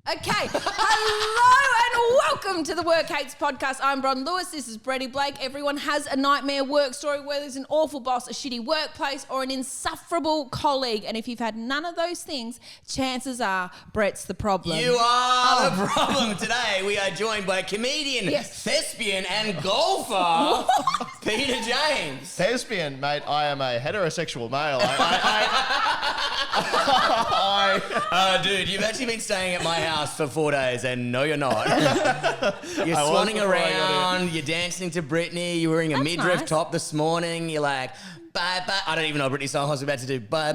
Okay, hello and welcome to the Work Hates podcast. I'm Bron Lewis, this is Bretty Blake. Everyone has a nightmare work story, whether it's an awful boss, a shitty workplace or an insufferable colleague. And if you've had none of those things, chances are Brett's the problem. You are the problem. Today we are joined by comedian, Thespian and golfer, Peter James. Thespian, mate, I am a heterosexual male. Dude, you've actually been staying at my house for 4 days and no you're not. You're swanning around, you're dancing to Britney, you're wearing a midriff top this morning, you're like, bye bye. I don't even know Britney song I was about to do. Bye.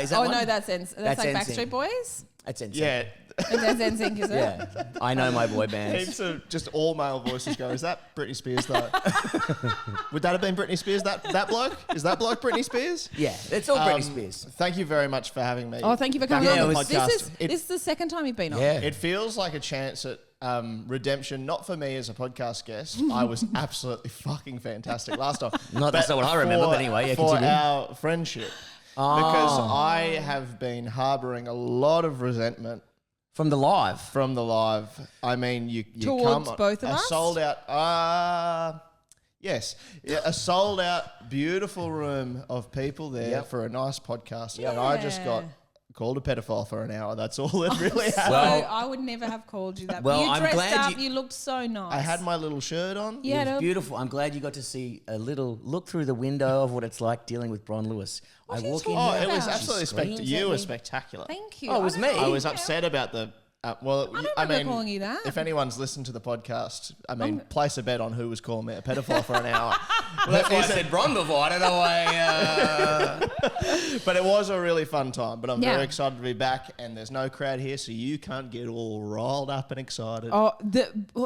Is that one? No, that's like Backstreet Boys? That's NSYNC. Yeah. That's NSYNC, is it? Yeah. I know my boy bands. Heaps of just all male voices go, is that Britney Spears though? Would that have been Britney Spears, that bloke? Is that bloke Britney Spears? Yeah, it's all Britney Spears. Thank you very much for having me. Oh, thank you for coming on the podcast. This is the second time you've been on. Yeah. It feels like a chance at redemption, not for me as a podcast guest. I was absolutely fucking fantastic last time. That's not what I remember, but anyway, yeah, for continue. our friendship. Because I have been harbouring a lot of resentment From the live. I mean, you Towards come both of us? a sold out. Yes, a sold out, beautiful room of people there for a nice podcast, and I just got called a pedophile for an hour. That's all that really happened. Well, I would never have called you that. Well, you I'm dressed glad up. You looked so nice. I had my little shirt on. Yeah, It was beautiful. I'm glad you got to see a little look through the window of what it's like dealing with Bron Lewis. What I are you walk in. talking Oh, it was about? absolutely Screams at You me. were spectacular. Thank you. Oh, it was me. I was upset about the. I don't remember calling you that. If anyone's listened to the podcast, place a bet on who was calling me a pedophile for an hour. Well, that's why I said Bron before. I don't know why. But it was a really fun time. But I'm Yeah. very excited to be back, and there's no crowd here, so you can't get all riled up and excited. Oh,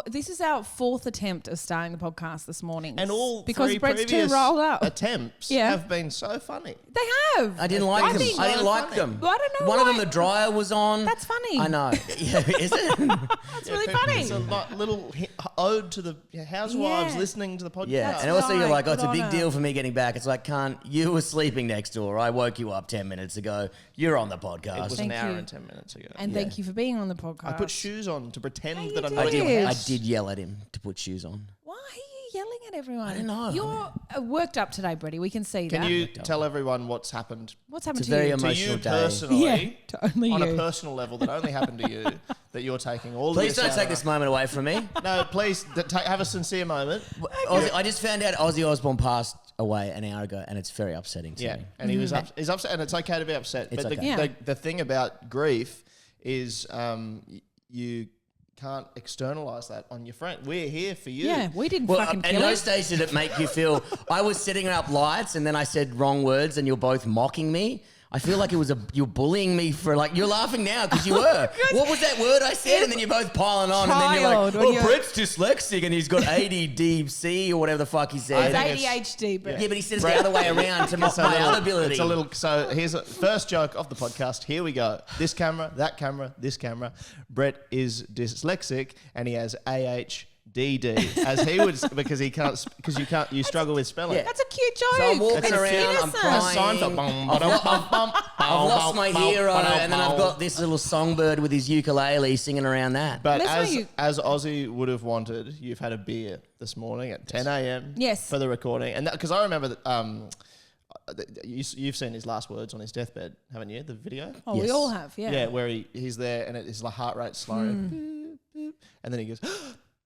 this is our fourth attempt of starting the podcast this morning. And all because three Brett's too previous rolled up. attempts have been so funny. They have. I didn't like them. think- I didn't like funny. them. Well, I don't know One of why- them, the dryer was on. That's funny. I know. Yeah, is it? That's really funny. It's a little ode to the housewives Yeah. listening to the podcast. Yeah, That's and also you're right. like, oh, it's a Good big on deal her. for me getting back. It's like, you were sleeping next door. I woke you up 10 minutes ago. You're on the It podcast. was Thank an hour you. and 10 minutes ago. And thank you for being on the podcast. I put shoes on to pretend you that I'm did. not in did. your I house. did yell at him to put shoes on. Why are you yelling at everyone? I don't know. You're worked up today, Bretty. We can see Can that. you tell everyone what's happened What's happened It's to a very you? to emotional you day. personally? Yeah, to only on you. a personal level that only happened to you, that you're taking all Please of this don't out take of- this moment away from me. No, please have a sincere moment. I just found out Ozzy Osbourne passed away an hour ago, and it's very upsetting to Yeah, me. and he's upset, and it's okay to be upset. It's but okay. Yeah. the thing about grief is you can't externalize that on your friend. We're here for you. Yeah, we didn't Well, fucking at kill no it. stage did it make you feel... I was setting up lights, and then I said wrong words, and you're both mocking me. I feel like you're bullying me for you're laughing now because you were. What was that word I said? And then you're both piling on, and then you're Child, like, when oh, you're- Brett's dyslexic and he's got ADDC or whatever the fuck he said. It's I think ADHD, but Yeah, but he said it's the other way around to mock my other ability. It's a little. So here's a first joke of the podcast. Here we go. This camera, that camera, this camera. Brett is dyslexic and he has AHDD, as he would, because you struggle with spelling. Yeah. that's a cute joke. So I'm walking It's around, I'm innocent. crying. I've lost my hero, and then I've got this little songbird with his ukulele singing around that. But Let's know as Ozzy would have wanted, you've had a beer this morning at 10 a.m. Yes. for the recording, and because I remember that you've seen his last words on his deathbed, haven't you? The video. Oh, we Yes. all have, yeah. Yeah, where he's there and his heart rate slowing, boop, boop, and then he goes,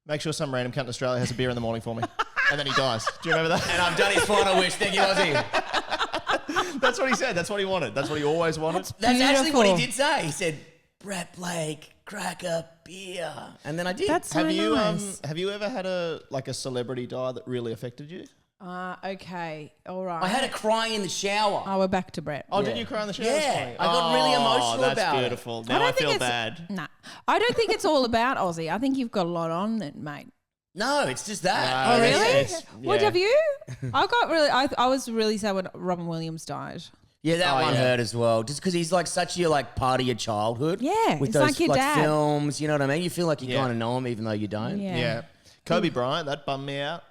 "Make sure some random cunt in Australia has a beer in the morning for me," and then he dies. Do you remember that? And I've done his final wish. Thank you, Ozzy. That's what he said. That's what he wanted. That's what he always wanted. That's actually what he Beautiful. did say. He said, Brett Blake, crack a beer. And then I did. That's so Have you nice. have you ever had a celebrity die that really affected you? Okay, all right. I had a cry in the shower. Oh, we're back to Brett. Oh, Yeah. did you cry in the shower? Yeah, this morning? I got really emotional that's about it. beautiful. Now I don't think feel it's- bad. Nah, I don't think it's all about Aussie. I think you've got a lot on it, mate. No, it's just that. No, Oh, really? it's- What yeah. have you? I was really sad when Robin Williams died. Yeah, that Oh, one yeah. hurt as well. Just because he's such your part of your childhood. Yeah, with it's those like your dad. films. You know what I mean? You feel like you Yeah. kind of know him even though you don't. Yeah. Yeah. Kobe Bryant, that bummed me out.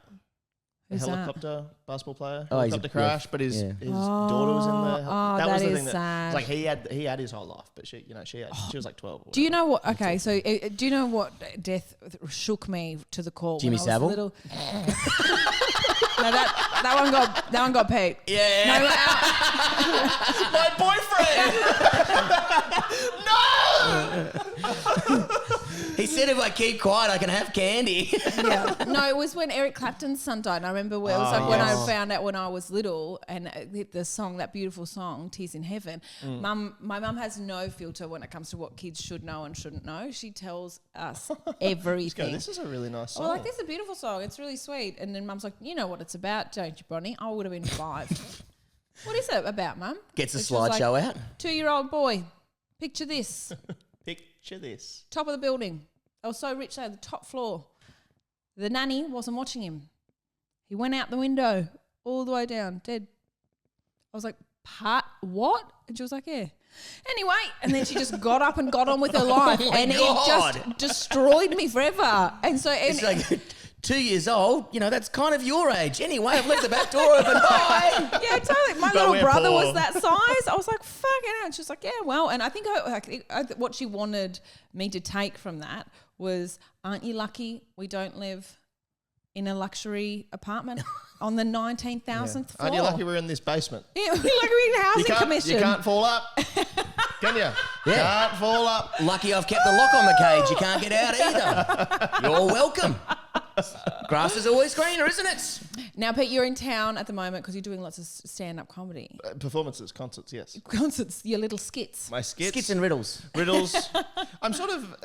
Who's that? helicopter basketball player. Oh, he's Helicopter a- crash, but his daughter was in there. Oh, that was that the is thing sad. like he had his whole life, but she was like 12. Or Do you know what? Okay, so do you know what death shook me to the core? Jimmy when I was Savile? little? No, that one got Pete. Yeah. No, My boyfriend! No! He said if I keep quiet, I can have candy. yeah. No, it was when Eric Clapton's son died. And I remember where it was like when I found out when I was little, and the song, that beautiful song, "Tears in Heaven." My mum has no filter when it comes to what kids should know and shouldn't know. She tells us everything. This is a really nice song. Well, like, this is a beautiful song. It's really sweet. And then Mum's like, you know what it's about, don't you, Bronny? I would have been 5. What is it about, Mum? Gets the Which was slideshow like, out. 2-year-old boy. Picture this. Picture this. Top of the building. They were so rich, they had the top floor. The nanny wasn't watching him. He went out the window all the way down, dead. I was like, what? And she was like, yeah. Anyway, and then she just got up and got on with her life. And God. it just destroyed me forever. And so... It's like 2 years old, that's kind of your age. Anyway, I've left the back door open. Bye. Yeah, totally. My But little we're brother poor. was that size. I was like, fucking hell. And she was like, yeah, well. And I think what she wanted me to take from that was, aren't you lucky we don't live in a luxury apartment on the 19,000th floor? Aren't you lucky we're in this basement? Yeah, we're like we're in housing commission. You can't fall up. Can you? Yeah. Can't fall up. Lucky I've kept the lock on the cage. You can't get out either. You're welcome. Grass is always greener, isn't it? Now, Pete, you're in town at the moment because you're doing lots of stand-up comedy. Performances, concerts, yes. Concerts, your little skits. My skits. Skits and riddles. Riddles. I'm sort of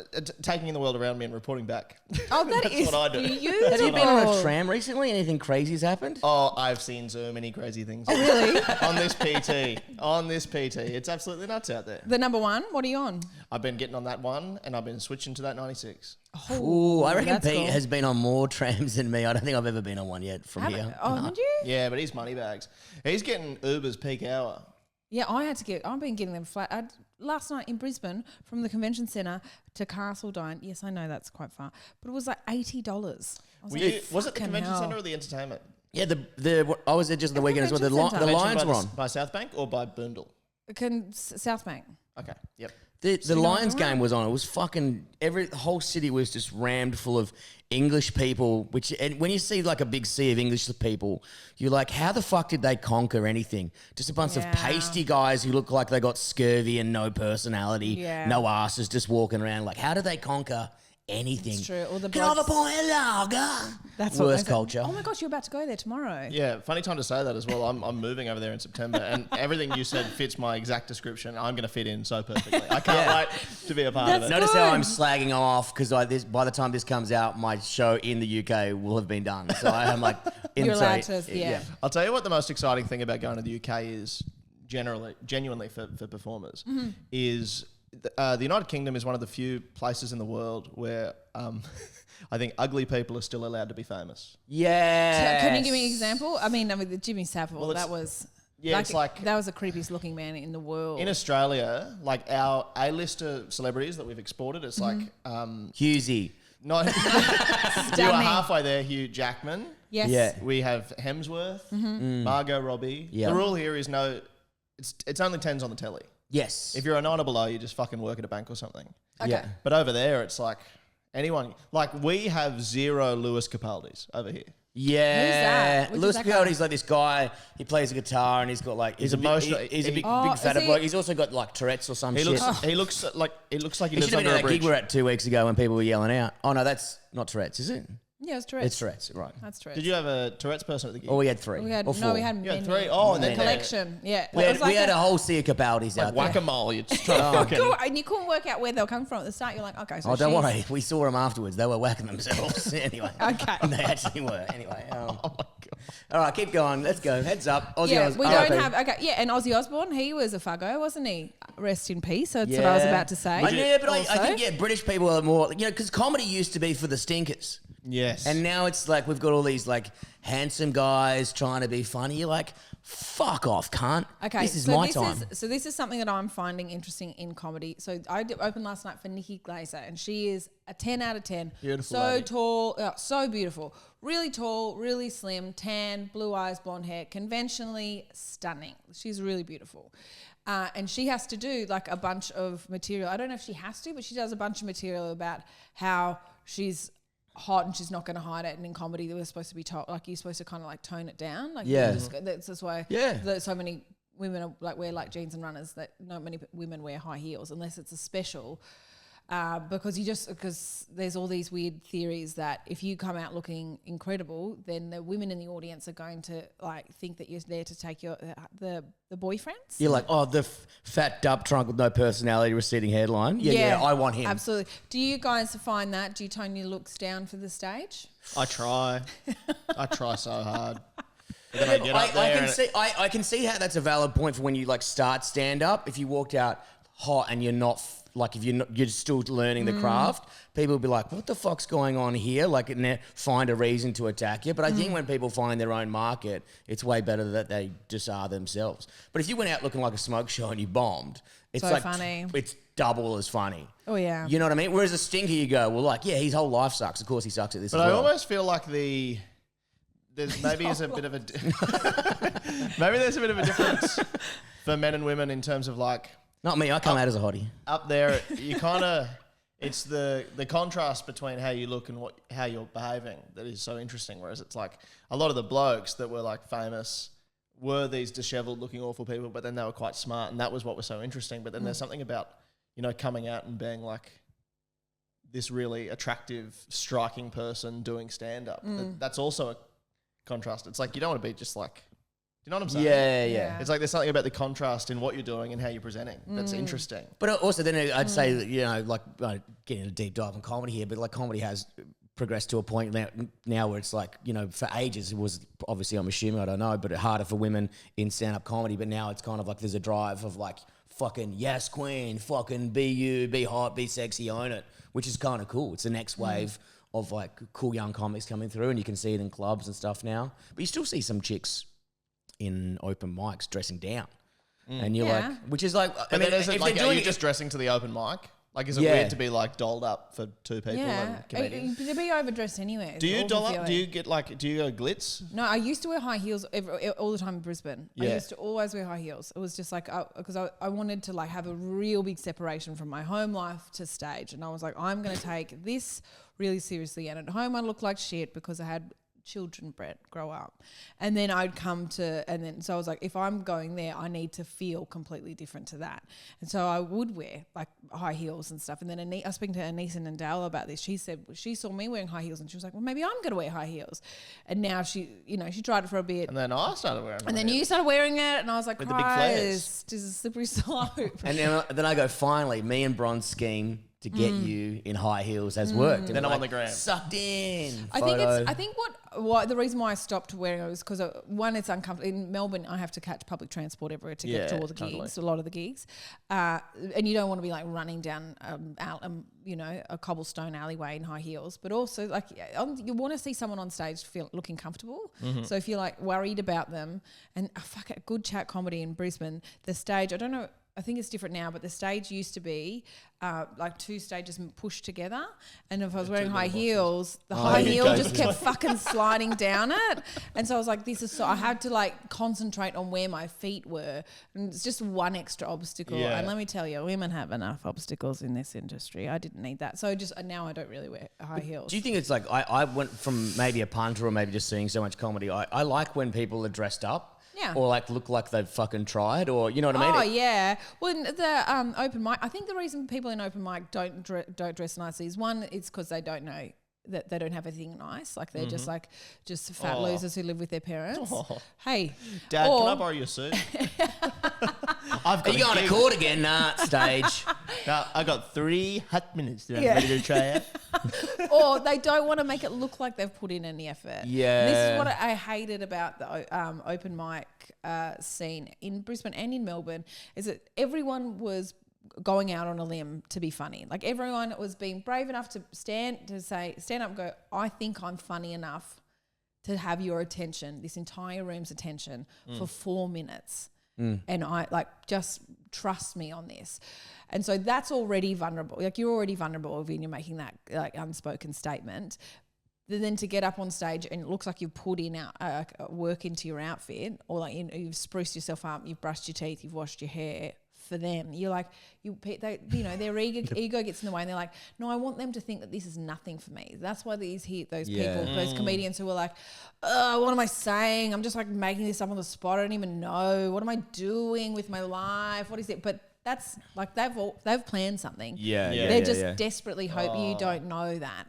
taking in the world around me and reporting back. Oh, that's what I do. beautiful. Have you been on a tram recently? Anything crazy's happened? Oh, I've seen so many crazy things. Oh, really? On this PT. It's absolutely nuts out there. The number one, what are you on? I've been getting on that one and I've been switching to that 96. Ooh, I reckon that's Pete cool. has been on more trams than me. I don't think I've ever been on one yet from Haven't- here. Oh, haven't you? Yeah, but he's money bags. He's getting Uber's peak hour. Yeah, I've been getting them flat. Last night in Brisbane, from the convention centre to Castledine. Yes, I know that's quite far, but it was like $80. Was Was it the convention centre or the entertainment? Yeah, I was there just the weekend as well. The Convention centre. Lions were on. By South Bank or by Boondall? South Bank. Okay, yep. The Lions game was on. It was fucking the whole city was just rammed full of English people. And when you see like a big sea of English people, you're like, how the fuck did they conquer anything? Just a bunch of pasty guys who look like they got scurvy and no personality, no asses, just walking around. Like, how did they conquer anything? It's true. Or the Can I have a blokes- pint of lager? That's Worst what they said. culture. Oh my gosh, you're about to go there tomorrow. Yeah, funny time to say that as well. I'm moving over there in September, and everything you said fits my exact description. I'm going to fit in so perfectly. I can't wait to be a part of it. Notice how good. I'm slagging off because by the time this comes out, my show in the UK will have been done. So I'm like, You're allowed to, yeah. I'll tell you what the most exciting thing about going to the UK is genuinely for performers is the United Kingdom is one of the few places in the world where I think ugly people are still allowed to be famous. Yeah. Can you give me an example? I mean, the Jimmy Savile, Well, that was... Yeah, it's like... That was the creepiest looking man in the world. In Australia, like our A-lister celebrities that we've exported, it's like... Hughesy. No, you are halfway there, Hugh Jackman. Yes. Yeah. We have Hemsworth, Margot Robbie. Yeah. The rule here is it's only 10s on the telly. Yes. If you're a 9 or below, you just fucking work at a bank or something. Okay. Yeah. But over there, it's like anyone. Like we have 0 Lewis Capaldis over here. Yeah. Who's that? Which Lewis is that guy? Capaldi's like this guy. He plays a guitar and he's got like He's a big, emotional. he's a big Oh, fatter is he- bloke. He's also got like Tourette's or some He shit. looks like he He lives should have been under at a that bridge. gig we were at 2 weeks ago when people were yelling out. Oh no, that's not Tourette's, is it? Yeah, it's Tourette's. It's Tourette's, right? That's Tourette's. Did you have a Tourette's person at the gig? Oh, we had 3 We had, or 4. no, we had You had many. 3? Oh, and The then collection. Yeah. We It had, was like we had a whole sea of Capaldis like out there. whack-a-mole. You're just trying to fucking... And you couldn't work out where they were coming from at the start. You're like, okay, so Oh, don't she's- worry. We saw them afterwards. They were whacking themselves. Anyway. Okay. They actually were. Anyway. Oh my God. All right, keep going. Let's go. Heads up. Aussie Yeah, Oz- we RIP. don't have... Okay, yeah, and Ozzy Osbourne, he was a fuggo, wasn't he? Rest in peace. That's what I was about to say. Yeah, but I Also. think, British people are more... because comedy used to be for the stinkers. Yes. And now it's like we've got all these like handsome guys trying to be funny. You're like, fuck off, cunt. Okay, this is my time. So this is something that I'm finding interesting in comedy. So I opened last night for Nikki Glazer, and she is a 10 out of 10. Beautiful So lady. tall, so beautiful. Really tall, really slim, tan, blue eyes, blonde hair, conventionally stunning. She's really beautiful. And she has to do like a bunch of material. I don't know if she has to, but she does a bunch of material about how she's hot and she's not going to hide it. And in comedy, we're supposed to be told, like, you're supposed to kind of like tone it down. Like, that's why so many women are, like, wear like jeans and runners, that not many women wear high heels unless it's a special. Because there's all these weird theories that if you come out looking incredible, then the women in the audience are going to like think that you're there to take your the boyfriends. You're like, oh, the fat dump trunk with no personality, receding hairline. Yeah, I want him. Absolutely. Do you guys find that? Do you tone your looks down for the stage? I try. I try so hard. But then I get up there I can see how that's a valid point for when you like start stand up. If you walked out hot and you're not like if you're still learning the craft, people will be like, what the fuck's going on here? Like, and they find a reason to attack you. But I think when people find their own market, it's way better that they just are themselves. But if you went out looking like a smoke show and you bombed, it's so like funny. It's double as funny. Oh yeah. You know what I mean? Whereas a stinker, you go, well, like, yeah, his whole life sucks. Of course he sucks at this But as I well. almost feel like there's maybe is a bit of a maybe there's a bit of a difference for men and women in terms of like, not me, I come out as a hottie. up there, you kind of, it's the contrast between how you look and how you're behaving that is so interesting. Whereas it's like a lot of the blokes that were like famous were these disheveled looking awful people, but then they were quite smart, and that was what was so interesting. But then there's something about, you know, coming out and being like this really attractive, striking person doing stand-up. That's also a contrast. It's like you don't want to be just like, you know what I'm saying? Yeah. It's like there's something about the contrast in what you're doing and how you're presenting that's interesting. But also then I'd say that, you know, like getting a deep dive on comedy here, but like comedy has progressed to a point now where it's like, you know, for ages it was obviously, I'm assuming, I don't know, but harder for women in stand-up comedy. But now it's kind of like there's a drive of like, fucking yes queen, fucking be you, be hot, be sexy, own it, which is kind of cool. It's the next wave of like cool young comics coming through, and you can see it in clubs and stuff now. But you still see some chicks in open mics dressing down, and you're like, which is like, But then is it like, are you just dressing to the open mic? Like, is it weird to be like dolled up for two people and comedians? To be overdressed anyway. Do you doll up? Do you get like? Do you go glitz? No, I used to wear high heels all the time in Brisbane. I Yeah. used to always wear high heels. It was just like, because I wanted to like have a real big separation from my home life to stage. And I was like, I'm going to take this really seriously. And at home I looked like shit because I had children, Brett, grow up. And then I'd come to, so I was like, if I'm going there, I need to feel completely different to that. And so I would wear like high heels and stuff. And then I was speaking to Anise and Dale about this. She said, she saw me wearing high heels and she was like, well, maybe I'm going to wear high heels. And now she tried it for a bit. And then I started wearing And then you started wearing it, and I was like, With the big flares. Christ, this is a slippery slope. And then I go, finally, me and Bron's scheme to get you in high heels has worked. And Then we're I'm on like, the gram. Sucked in. I photo. think what the reason why I stopped wearing it was because one, it's uncomfortable. In Melbourne, I have to catch public transport everywhere to get to all the gigs, a lot of the gigs, and you don't want to be like running down a cobblestone alleyway in high heels. But also, like, you want to see someone on stage looking comfortable. So if you're like worried about them, and a good chat comedy in Brisbane, the stage, I don't know. I think it's different now, but the stage used to be like two stages pushed together. And if I was wearing high heels, the high heel just kept fucking sliding down it. And so I was like, I had to like concentrate on where my feet were. And it's just one extra obstacle. Yeah. And let me tell you, women have enough obstacles in this industry. I didn't need that. So now I don't really wear high heels. Do you think it's like, I went from maybe a punter or maybe just seeing so much comedy. I like when people are dressed up. Yeah. Or like look like they've fucking tried, or you know what I mean? Oh yeah. Well, the open mic. I think the reason people in open mic don't dress nicely is one, it's because they don't know that they don't have anything nice. Like they're just fat losers who live with their parents. Oh. Hey, Dad, can I borrow your suit? Are you going to court again? Nah, stage. No, I got 3 hot minutes. I'm ready to try it. Or they don't want to make it look like they've put in any effort. Yeah. This is what I hated about the open mic scene in Brisbane and in Melbourne, is that everyone was going out on a limb to be funny. Like everyone was being brave enough to stand up and go, I think I'm funny enough to have your attention, this entire room's attention for 4 minutes. And I just trust me on this. And so that's already vulnerable. Like you're already vulnerable when you're making that unspoken statement. Then to get up on stage and it looks like you've put in work into your outfit, or you've spruced yourself up, you've brushed your teeth, you've washed your hair for them. You're like, their ego gets in the way, and they're like, no, I want them to think that this is nothing for me. That's why those people, those comedians who are like, what am I saying? I'm just like making this up on the spot. I don't even know. What am I doing with my life? What is it? But that's like they've planned something. They just desperately hope you don't know that.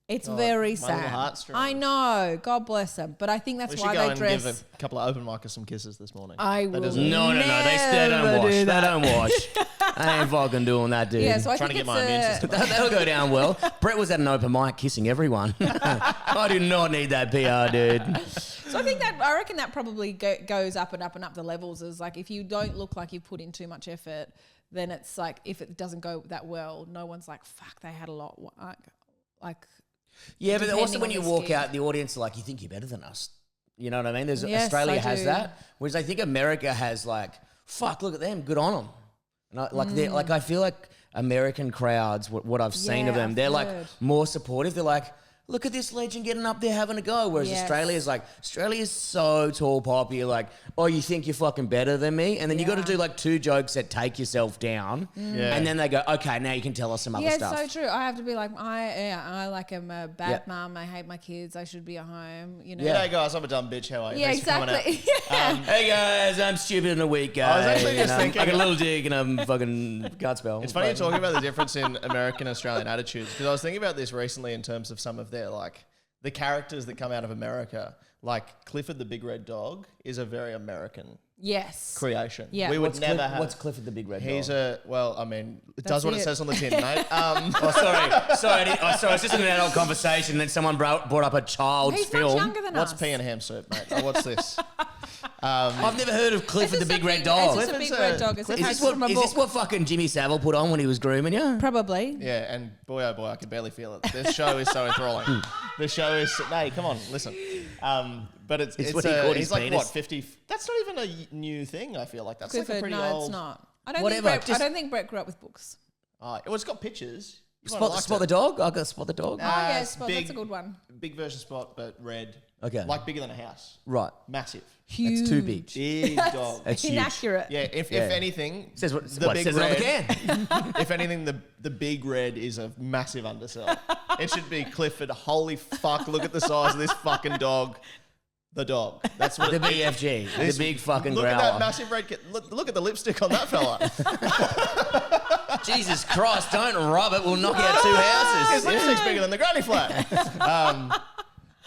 It's very sad. I know. God bless them. But I think that's why they dress. Give a couple of open micers some kisses this morning. I will. No. They don't wash. They don't wash. I ain't fucking doing that, dude. Yeah, so I trying to think get my immune system. That'll go down well. Brett was at an open mic kissing everyone. I do not need that PR, dude. So I reckon that probably goes up and up and up the levels. Is like if you don't look like you've put in too much effort, then it's like if it doesn't go that well, no one's like, fuck, they had a lot. Like. Yeah, but also when you walk out, the audience are like, you think you're better than us. You know what I mean? Australia has that. Whereas I think America has like, fuck, look at them, good on them. And I feel like American crowds, what I've seen of them, they're like more supportive. They're like, look at this legend getting up there having a go. Whereas Australia is so tall poppy. You're like, oh, you think you're fucking better than me? And then you got to do like 2 jokes that take yourself down. And then they go, okay, now you can tell us some other stuff. Yeah, it's so true. I have to be like, I am a bad mum. I hate my kids. I should be at home. You know. Yeah, hey guys, I'm a dumb bitch. How are you? Yeah, exactly. Hey guys, I'm stupid in a week, guys. I was actually just thinking, I got a little dig and I'm fucking gut spell. It's funny you're talking about the difference in American and Australian attitudes, because I was thinking about this recently in terms of some of their like the characters that come out of America. Like Clifford the Big Red Dog is a very American creation. Yeah. We would never have. What's Clifford the Big Red Dog? He's it does what it says on the tin, mate. Sorry, it's just an adult conversation. Then someone brought up a child's He's film. much younger than What's us. pea and ham soup, mate? Oh, what's this? I've never heard of Clifford the Big Red Dog. It's just a big red dog. It's Is this what fucking Jimmy Savile put on when he was grooming you? Probably. Yeah, and boy, oh boy, I can barely feel it. This show is so enthralling. This show is... Hey, come on, listen. But it's what he called his he's like, penis. what, 50... That's not even a new thing, I feel like. That's Clifford, like a pretty no, old... it's not. I don't think Brett grew up with books. Well, it's got pictures. Spot the dog? I got Spot the dog. Spot. That's a good one. Big version Spot, but red. Okay. Like bigger than a house. Right. Massive. Huge. It's too big. Big dog. It's huge. Inaccurate. Yeah, if anything... Says what the big says red, it on the can. If anything, the big red is a massive undersell. It should be Clifford. Holy fuck, look at the size of this fucking dog. The dog. That's what The BFG. The big fucking Look growler. at that massive red kid. Look at the lipstick on that fella. Jesus Christ, don't rub it. We'll knock out 2 houses. His lipstick's bigger than the granny flat.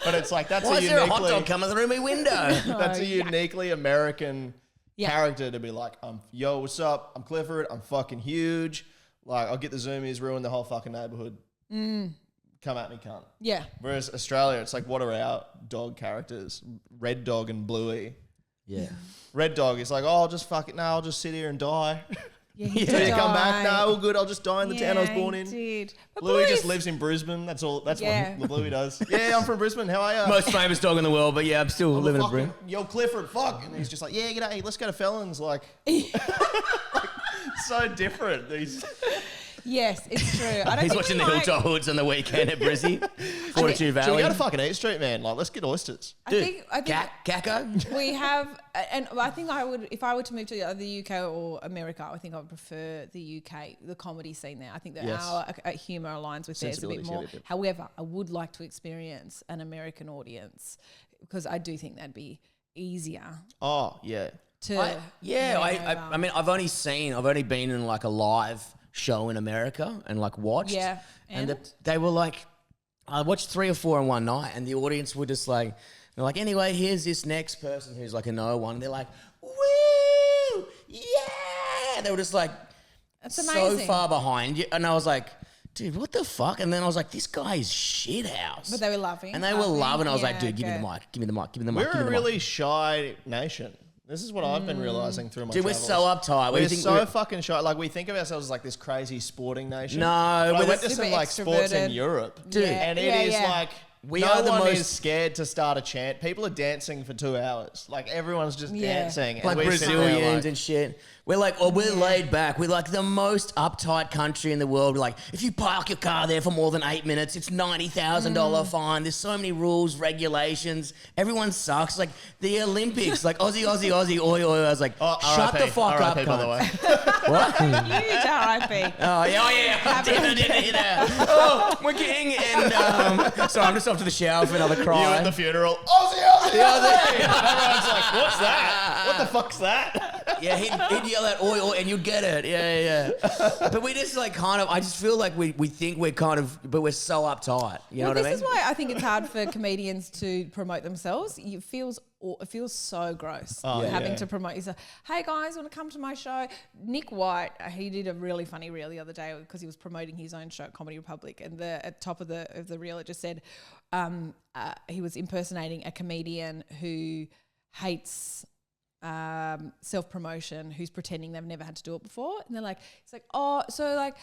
But it's like that's Why is there a hot uniquely dog coming through my window? that's a uniquely American character to be like, yo, what's up? I'm Clifford. I'm fucking huge. Like, I'll get the zoomies, ruin the whole fucking neighborhood. Come at me, cunt. Yeah. Whereas Australia, it's like, what are our dog characters? Red Dog and Bluey. Yeah. Red Dog is like, oh, I'll just fuck it now. I'll just sit here and die. Yeah, Till you come back. No, all good. I'll just die in the town I was born in. Did. Bluey just lives in Brisbane. That's all. That's what Bluey does. Yeah, I'm from Brisbane. How are you? Most famous dog in the world, but yeah, I'm still living in Brisbane. Yo, Clifford, fuck. And he's just like, yeah, g'day. Let's go to Felons. Like, so different. Yes, it's true. I don't He's think watching the Hilltop Hoods on the weekend at Brizzy. Fortitude Should we Valley. go to fucking Eat Street, man? Like, let's get oysters. I think Caco? we have, and I think I would, if I were to move to the UK or America, I think I would prefer the UK, the comedy scene there. I think that our humour aligns with theirs a bit more. However, I would like to experience an American audience because I do think that'd be easier. Oh, yeah. I mean, I've only been in like a live show in America and like watched. Yeah. And they were like, I watched 3 or 4 in one night and the audience were just like, they're like, anyway, here's this next person who's like a no one. And they're like, woo, yeah. They were just like, that's amazing. So far behind you. And I was like, dude, what the fuck? And then I was like, this guy is shit house. But they were loving. And they were loving. I was like, dude, give me the mic. Give me the mic. Give me the mic. We're a really shy nation. This is what I've been realising through my Dude, travels. we're so uptight. We're so fucking shy. Like, we think of ourselves as like this crazy sporting nation. No, but I we're went to super some like sports in extroverted. Europe. Dude. And it is like... We no are the one most- is scared to start a chant. People are dancing for 2 hours. Like, everyone's just dancing. Like we sit there Brazilians like, and shit. We're like, we're laid back. We're like the most uptight country in the world. We're like, if you park your car there for more than 8 minutes, it's $90,000 fine. There's so many rules, regulations. Everyone sucks. Like the Olympics, like Aussie, oi, oi. I was like, shut the fuck up, by the cunt. way. What? Huge RIP. Oh yeah. I didn't hear that. Oh, we're king. And so I'm just off to the shower for another cry. You at the funeral, Aussie. And everyone's like, what's that? What the fuck's that? Yeah, he'd yell out oi, and you'd get it. Yeah. But we just like kind of, I just feel like we think we're kind of, but we're so uptight. You know what I mean? This is why I think it's hard for comedians to promote themselves. It feels so gross having to promote yourself. Hey guys, want to come to my show? Nick White, he did a really funny reel the other day because he was promoting his own show, Comedy Republic, and at top of the reel it just said he was impersonating a comedian who hates self-promotion, who's pretending they've never had to do it before, and they're like, it's like, oh, so like,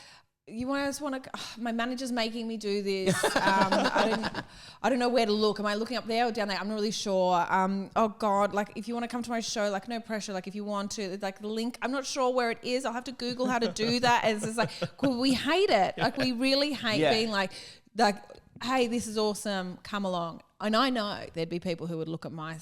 you just want to? My manager's making me do this. I don't know where to look. Am I looking up there or down there? I'm not really sure. Oh God, like if you want to come to my show, like no pressure. Like if you want to, like the link, I'm not sure where it is. I'll have to Google how to do that. And it's just like, cool, we hate it. Like we really hate being like, hey, this is awesome. Come along. And I know there'd be people who would look at my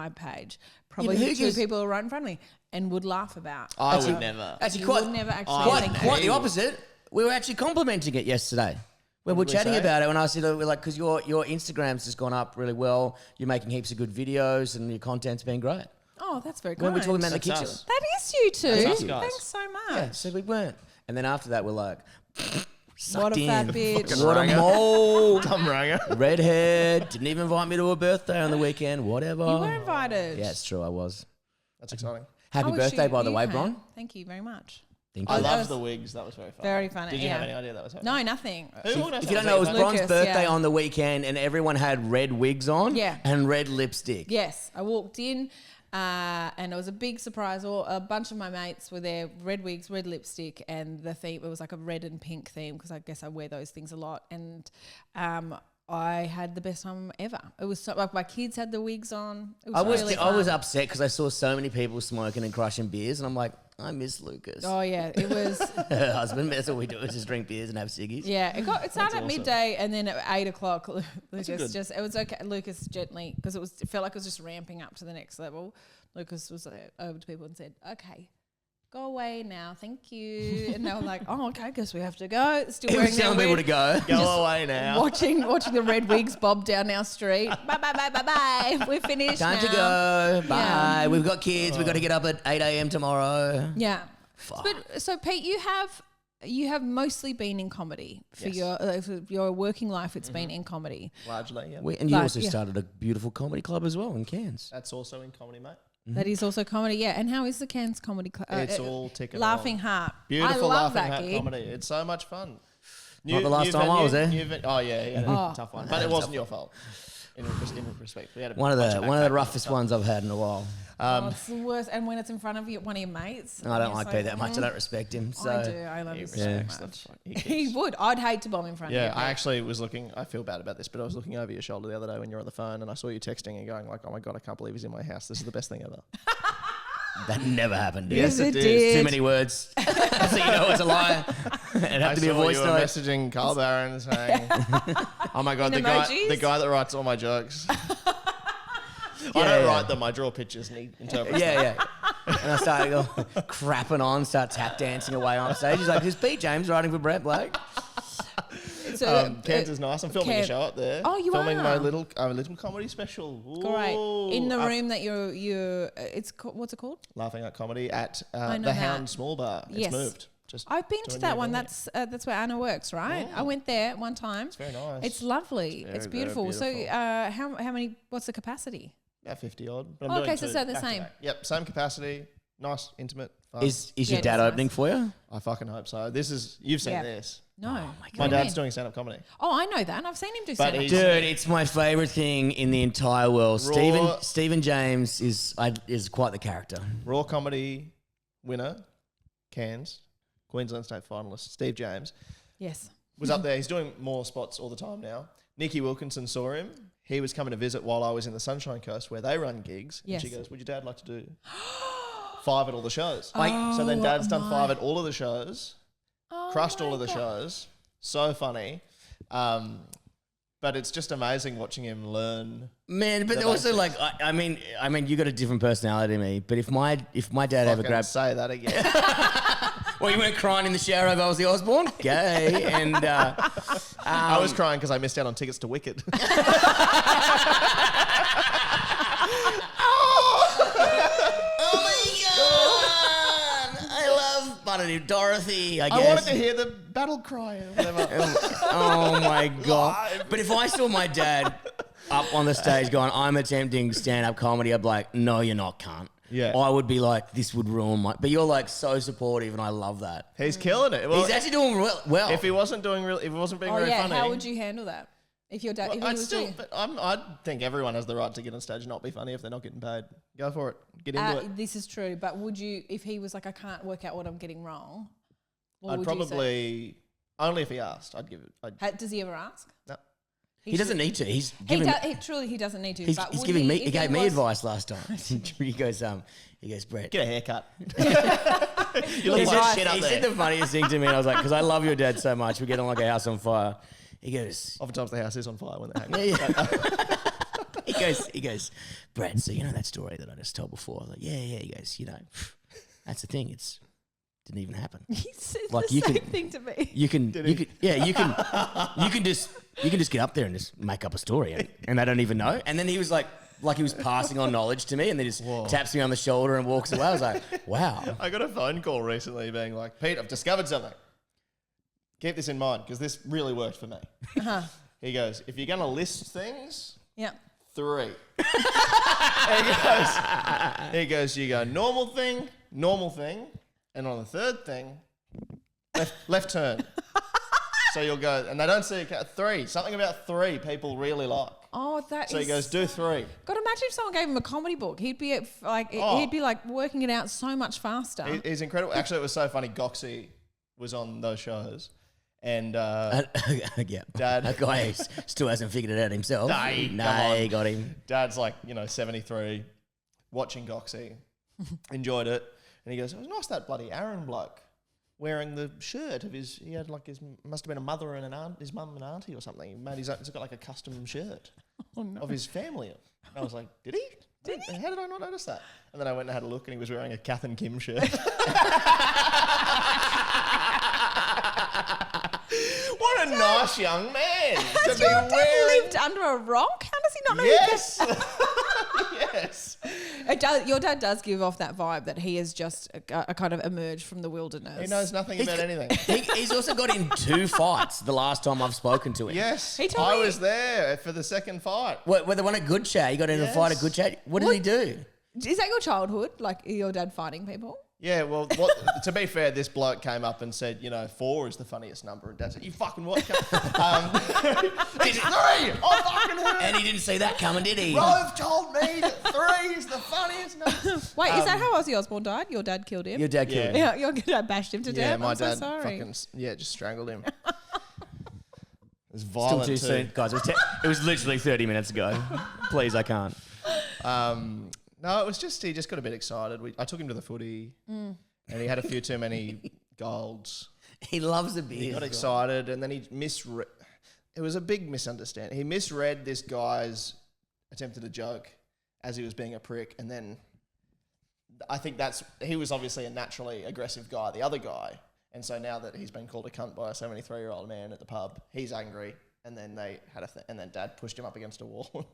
page, probably two people right in front of me, and would laugh about. I would never. Actually, You quite, would never actually quite the opposite. We were actually complimenting it yesterday. We were chatting about it when I said, we're like, because your Instagram's just gone up really well. You're making heaps of good videos and your content's been great. Oh, that's very good. When we're talking about That's the kitchen. us. That is you two. That's us, guys. Thanks so much. Yeah, so we weren't. And then after that, we're like, What sucked a fat in. bitch. What a mole. Tom Ranger. Redhead. Didn't even invite me to a birthday on the weekend. Whatever. You were invited. Yeah, it's true. I was. That's exciting. Happy I wish birthday, by the you way, had. Bron. Thank you very much. Thank I you. love the wigs. That was very fun. Very funny. Did you have any idea that was happening? No, nothing. If you don't know, it was Lucas, Bron's birthday yeah. on the weekend and everyone had red wigs on and red lipstick. Yes, I walked in and it was a big surprise. A bunch of my mates were there, red wigs, red lipstick, and the theme, it was like a red and pink theme because I guess I wear those things a lot. And I had the best time ever. It was so, like my kids had the wigs on. It was really I was fun. upset because I saw so many people smoking and crushing beers and I'm like, I miss Lucas. Oh yeah, it was. Her husband, that's all we do is just drink beers and have ciggies. Yeah, it started at awesome. midday and then at 8 o'clock, Lucas just, it was okay. Lucas gently, because it felt like it was just ramping up to the next level. Lucas was over to people and said, okay, go away now, thank you. And they were like, oh, okay, I guess we have to go. Still He wearing was their telling people to weird- go. Go away now. watching the red wigs bob down our street. Bye. We're finished Time now. to go. Bye. Yeah. We've got kids. We've got to get up at 8 a.m. tomorrow. Yeah. Fuck. But so Pete, you have mostly been in comedy for your working life. It's been in comedy. Largely, yeah. And you But, also yeah. started a beautiful comedy club as well in Cairns. That's also in comedy, mate. That is also comedy, yeah. And how is the Cairns Comedy Club? It's all ticking Laughing along. Heart. Beautiful I love Laughing that Heart gig. comedy. It's so much fun. Not the last time I was there. Oh yeah, Oh. tough one. But it wasn't your fault. In respect, we had a One of bunch the backpackers roughest and ones I've had in a while. It's the worst. And when it's in front of one of your mates. I don't you're like so Pete that much. I don't respect him. So I do. I love him so respects much. the fuck- He would. I'd hate to bomb in front of you. Yeah, I actually was looking. I feel bad about this, but I was looking over your shoulder the other day when you were on the phone, and I saw you texting and going like, "Oh my god, I can't believe he's in my house. This is the best thing ever." that never happened. Dude. Yes, it did. did. Too many words. So you know it's a lie. It'd have to be a voice you were note. messaging Carl Barron saying, "Oh my god, In the emojis? guy that writes all my jokes." I don't write them. I draw pictures and he interprets them. Yeah. And I started crapping on, start tap dancing away on stage. He's like, "Who's Pete James writing for Brett Blake?" So, Cairns is nice. I'm filming a Cairns- show up there. Oh, you filming are? my little comedy special. Great. In the Ooh. room that you're what's it called? Laughing at Comedy at I know the that. Hound Small Bar. Yes. It's moved. Just I've been to to a that new one. venue. That's where Anna works, right? Yeah. I went there one time. It's very nice. It's lovely. Very, It's very beautiful. So, beautiful. how many? What's the capacity? About 50 odd. But Oh, I'm okay, doing so two they're the back to same. back. Yep, same capacity. Nice, intimate, fun. Is Yeah, your it dad is nice. opening for you? I fucking hope so. You've seen Yeah. this. No. Oh My dad's doing stand-up comedy. Oh, I know that. I've seen him do stand-up. he's- Dude, it's my favourite thing in the entire world. Raw- Stephen James is quite the character. Raw comedy winner, Cairns, Queensland State finalist, Steve James, Yes. was up there. He's doing more spots all the time now. Nikki Wilkinson saw him. He was coming to visit while I was in the Sunshine Coast where they run gigs. Yes. And she goes, would your dad like to do 5 at all the shows? So then dad's done 5 at all of the shows, crushed all of the shows. So funny. But it's just amazing watching him learn. Man, but also like I mean you got a different personality to me. But if my dad ever grabbed, say that again. well, you weren't crying in the shower over Ozzy Osbourne, gay, and I was crying because I missed out on tickets to Wicked. Oh my god! I love Dorothy. I guess. I wanted to hear the battle cry or whatever. Oh my god! But if I saw my dad up on the stage going, "I'm attempting stand-up comedy," I'd be like, "No, you're not, cunt." Yeah. I would be like, "This would ruin my." But you're like so supportive, and I love that. He's killing it. Well, He's actually doing well. if he wasn't doing if he wasn't being very funny, How would you handle that? If your dad, if he I'd was still. doing, But I think everyone has the right to get on stage and not be funny if they're not getting paid. Go for it. Get into it. this is true. But would you, if he was like, I can't work out what I'm getting wrong, what I'd would you say? probably only if he asked. I'd give it. Does he ever ask? No. he doesn't need to. He's He, giving. he doesn't need to. He's but would giving me. if He gave me was- advice last time. He goes, Brett. Get a haircut. You look he like said, shit up he there. said the funniest thing to me, and I was like, because I love your dad so much, we get on like a house on fire. He goes, Oftentimes the house is on fire when they hang. yeah. He goes, Brett, so you know that story that I just told before? I was like, yeah. He goes, that's the thing. It's didn't even happen. He said Like, the you same can- thing to me. You can just get up there and just make up a story, and they don't even know. And then he was like he was passing on knowledge to me, and then just taps me on the shoulder and walks away. I was like, wow. I got a phone call recently being like, Pete, I've discovered something. Keep this in mind because this really worked for me. He goes, if you're going to list things, Yeah. 3. He goes, you go normal thing, and on the third thing, left turn. So you'll go, and they don't see 3. Something about 3 people really like. Oh, that So is. he goes, do 3. God, imagine if someone gave him a comedy book. He'd be like working it out so much faster. He's incredible. Actually, it was so funny. Goxie was on those shows. And Yeah, Dad- that guy still hasn't figured it out himself. Nah, come on. Got him. Dad's like, 73, watching Goxie, enjoyed it. And he goes, it was nice that bloody Aaron bloke wearing the shirt of he had like must have been a mother and an aunt, his mum and auntie or something. He made he's got like a custom shirt of his family. And I was like, did he? How did I not notice that? And then I went and had a look and he was wearing a Kath and Kim shirt. What a nice young man to be Your dad wearing. lived under a rock? How does he not know? Yes. Yes. Your dad does give off that vibe that he has just a kind of emerged from the wilderness. He knows nothing about anything. He's also got in 2 fights the last time I've spoken to him. Yes. He told I me- was there for the second fight. What, the one at Good Chat? He got in a fight at Good Chat. What did he do? Is that your childhood? Like your dad fighting people? Yeah, well, to be fair, this bloke came up and said, 4 is the funniest number. And Dad said, you fucking what? It's 3! I fucking heard. And he didn't see that coming, did he? Rove told me that 3 is the funniest number. Wait, is that how Ozzy Osbourne died? Your dad killed him? Your dad killed him. Yeah, your dad bashed him to Yeah, death. my I'm dad so sorry. just strangled him. It was Still violent too too. soon. Guys, it was literally 30 minutes ago. Please, I can't. No, it was just, he just got a bit excited. I took him to the footy and he had a few too many golds. He loves a beer. He got excited and then he misread. It was a big misunderstanding. He misread this guy's attempt at a joke as he was being a prick. And then I think he was obviously a naturally aggressive guy, the other guy. And so now that he's been called a cunt by a 73-year-old man at the pub, he's angry. And then they had and then Dad pushed him up against a wall.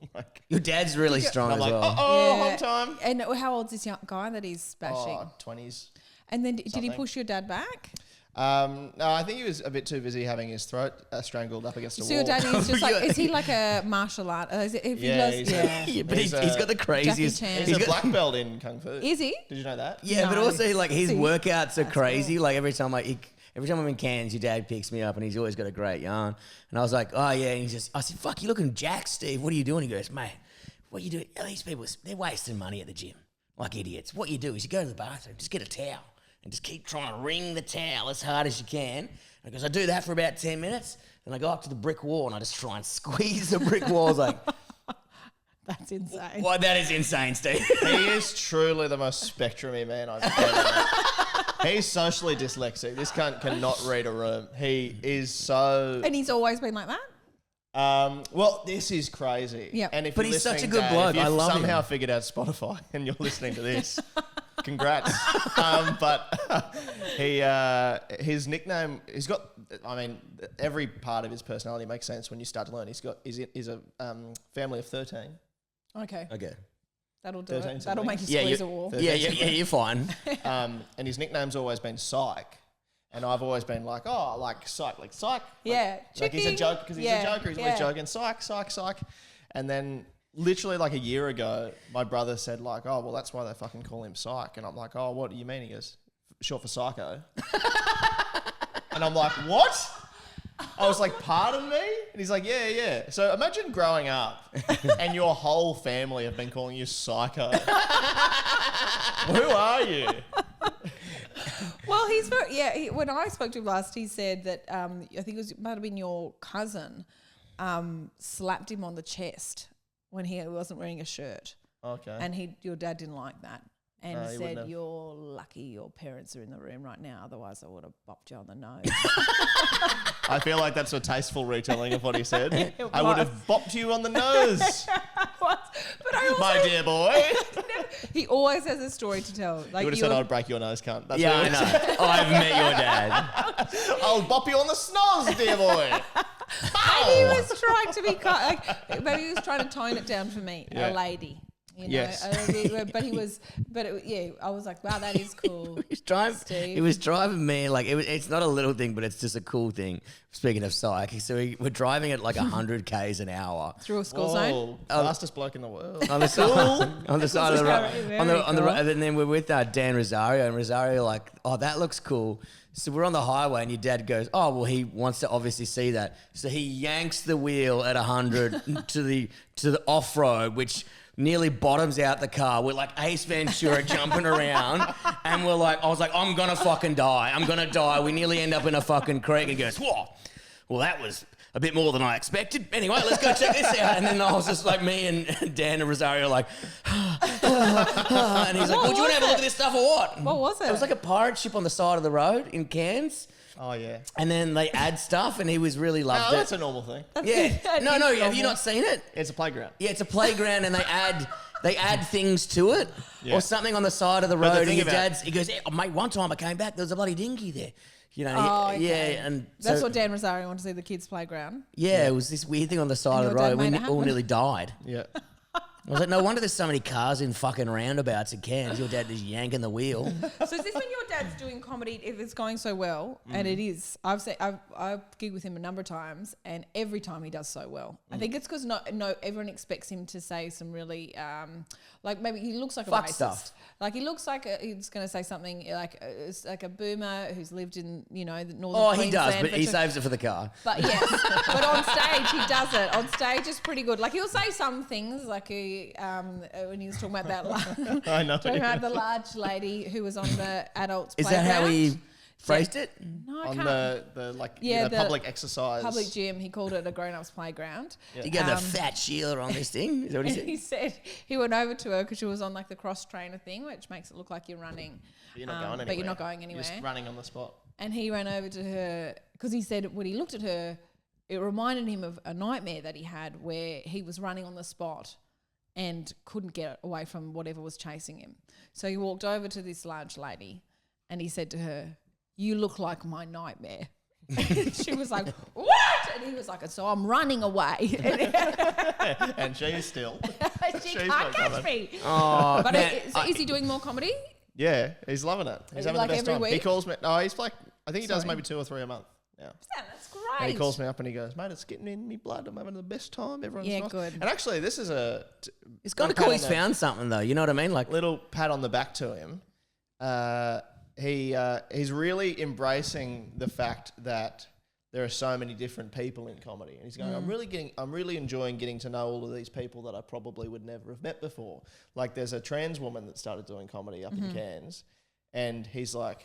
Your dad's really strong I'm as like, well. home Yeah. time. And how old's this young guy that he's bashing? 20s. And then did he something. push your dad back? No, I think he was a bit too busy having his throat strangled up against a So wall. your dad is just like, is he like a martial art? Yeah, he's Yeah, but he's got the craziest. Jackie Chan. He's a got- black belt in Kung Fu. Is he? Did you know that? Yeah, but No. also like his See, workouts are that's crazy. cool. Like every time every time I'm in Cairns, your dad picks me up and he's always got a great yarn. And I was like, oh yeah. And I said, fuck, you're looking jacked, Steve. What are you doing? He goes, mate, what you doing? These people, they're wasting money at the gym like idiots. What you do is you go to the bathroom, just get a towel and just keep trying to wring the towel as hard as you can. And because I do that for about 10 minutes, then I go up to the brick wall and I just try and squeeze the brick wall. I was like, That's insane. well, that is insane, Steve. He is truly the most spectrumy man I've ever met. He's socially dyslexic. This cunt cannot read a room. He is so... And he's always been like that? Well, this is crazy. Yep. And if But you're he's such a listening, good Dad, bloke. if you've I love him. somehow figured out Spotify and you're listening to this, congrats. But his nickname, he's got, I mean, every part of his personality makes sense when you start to learn. He's a family of 13. Okay. That'll do 13 it. That'll make you Yeah, squeeze you- a wall. Yeah, you're fine. And his nickname's always been Psych. And I've always been like, oh, like Psych, like Psych. Yeah. Like he's a Chicken. joke because he's Yeah, a joker. He's always joking. Psych. And then literally like a year ago, my brother said like, oh, well, that's why they fucking call him Psych. And I'm like, oh, what do you mean? He goes, short for psycho. And I'm like, what? I was like, pardon me? And he's like, yeah. So imagine growing up and your whole family have been calling you Psycho. Who are you? Well, he's very, when I spoke to him last, he said that I think it might have been your cousin slapped him on the chest when he wasn't wearing a shirt. Okay. And your dad didn't like that. And No, he wouldn't said, have. you're lucky your parents are in the room right now, otherwise I would have bopped you on the nose. I feel like that's a tasteful retelling of what he said. It I would was. have bopped you on the nose, But I also, my dear boy. he always has a story to tell. Like You would have said, I'd break your nose, cunt. That's Yeah, what I he would have said. know. I've met your dad. I'll bop you on the snoz, dear boy. Maybe he was trying to be maybe he was trying to tone it down for me, Yeah. a lady. You know, Yes. I was like, wow, that is cool. It was driving me like it's not a little thing, but it's just a cool thing. Speaking of psych, so we're driving at like 100 k's an hour Through a school zone. Fastest bloke in the world. on the side of the road. Very On the cool. and then we're with Dan Rosario, and Rosario like, oh, that looks cool. So we're on the highway, and your dad goes, oh, well, he wants to obviously see that. So he yanks the wheel at 100 to the off road, which nearly bottoms out the car. We're like Ace Ventura jumping around, and I was like, I'm gonna fucking die. I'm gonna die. We nearly end up in a fucking creek. And he goes, whoa, well, that was a bit more than I expected. Anyway, let's go check this out. And then I was just like, me and Dan and Rosario like, and he's like, well, do you want to have a look at this stuff or what? What was it? It was like a pirate ship on the side of the road in Cairns. Oh, yeah. And then they add stuff, and he was really loved No, it. that's a normal thing. Yeah. No, It's have you normal. not seen it? It's a playground. Yeah, it's a playground, and they add things to it, Yeah. or something on the side of the But the road. thing And your about- dad's, he goes, hey, mate, one time I came back, there was a bloody dinghy there. You know, Oh, okay. yeah, and That's so, what Dan Rosario wanted to see the kids' playground. yeah, it was this weird thing on the side And of the your road. dad We made it all happen. nearly died. Yeah. I was like, no wonder there's so many cars in fucking roundabouts at Cairns. Your dad is yanking the wheel. So is this when your dad's doing comedy, if it's going so well, and it is, I've gigged with him a number of times, and every time he does so well. I think it's because everyone expects him to say some really, like maybe he looks like a Fuck racist. stuff. Like he looks like he's going to say something like it's like a boomer who's lived in, the northern Oh, he does, Queensland but for he two- saves it for the car. But yes, but on stage he does it. On stage it's pretty good. Like he'll say some things, like when he was talking about that, I know. talking about the large lady who was on the adults Is playground. that how he phrased it? No, I On can't. the Yeah, the public exercise. Public gym. He called it a grown-ups playground. You got the fat Sheila on this thing? Is that what he And said? he said he went over to her because she was on like the cross trainer thing, which makes it look like you're running. But you're not going anywhere. But you're not going anywhere. You're just running on the spot. And he ran over to her because he said when he looked at her, it reminded him of a nightmare that he had where he was running on the spot and couldn't get away from whatever was chasing him. So he walked over to this large lady and he said to her, "You look like my nightmare." She was like, "What?" And he was like, "So I'm running away." And she's still. She She's can't not catch coming. me. Oh, But man, is he doing more comedy? Yeah, he's loving it. He's having Like the best every time. He week? calls me. No, he's like, I think he does Sorry. maybe 2 or 3 a month. Yeah. Yeah, that's great. And he calls me up and he goes, mate, it's getting in me blood. I'm having the best time. Everyone's Yeah, nice. good. And actually, this is it's kind of pat cool on he's the- found something, though. You know what I mean? Like, little pat on the back to him. he's really embracing the fact that there are so many different people in comedy, and he's going, I'm really enjoying getting to know all of these people that I probably would never have met before. Like, there's a trans woman that started doing comedy up in Cairns, and he's like,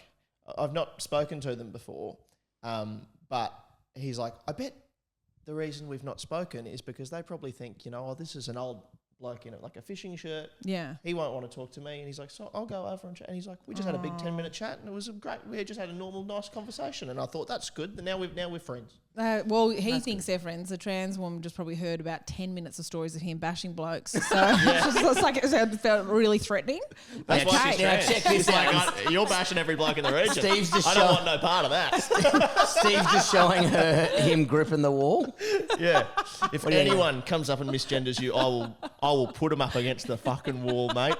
I've not spoken to them before, but he's like, I bet the reason we've not spoken is because they probably think, this is an old bloke in like a fishing shirt. Yeah. He won't want to talk to me. And he's like, so I'll go over and chat. And he's like, we just had a big 10-minute chat, and it was we just had a normal, nice conversation. And I thought, that's good. And now we're friends. He thinks they're friends. The trans woman just probably heard about 10 minutes of stories of him bashing blokes. So it felt really threatening. That's why she's trans. Check this out. You're bashing every bloke in the region. Steve's just I don't want no part of that. Steve's just showing him gripping the wall. Yeah. If anyone comes up and misgenders you, I will put them up against the fucking wall, mate.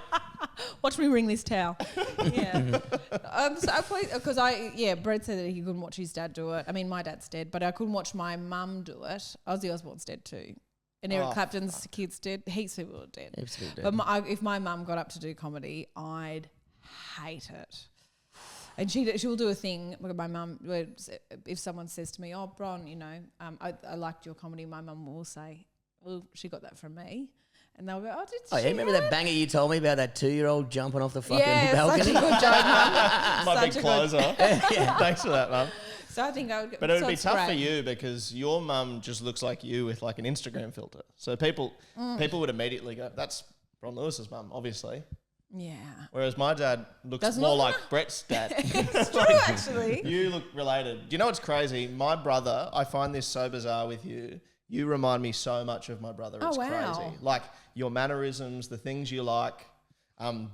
Watch me wring this towel. Yeah. Brett said that he couldn't watch his dad do it. I mean, my dad's dead, but I couldn't watch my mum do it. Ozzy Osbourne's dead too. And Eric Clapton's kids dead. Heaps of people are dead. But if my mum got up to do comedy, I'd hate it. And she'll do a thing. Look at my mum. If someone says to me, "Oh, Bron, I liked your comedy," my mum will say, "Well, she got that from me." And they'll go, remember that banger you told me about that 2-year-old jumping off the fucking balcony? Such a good joke, Mum. My big closer. Yeah. Thanks for that, Mum. So I think I would. But it would be tough for you because your mum just looks like you with like an Instagram filter. So people would immediately go, "That's Bron Lewis's mum, obviously." Yeah. Whereas my dad looks more like Brett's dad. It's true, actually. You look related. Do you know what's crazy? My brother, I find this so bizarre with you. You remind me so much of my brother. It's crazy. Like your mannerisms, the things you like,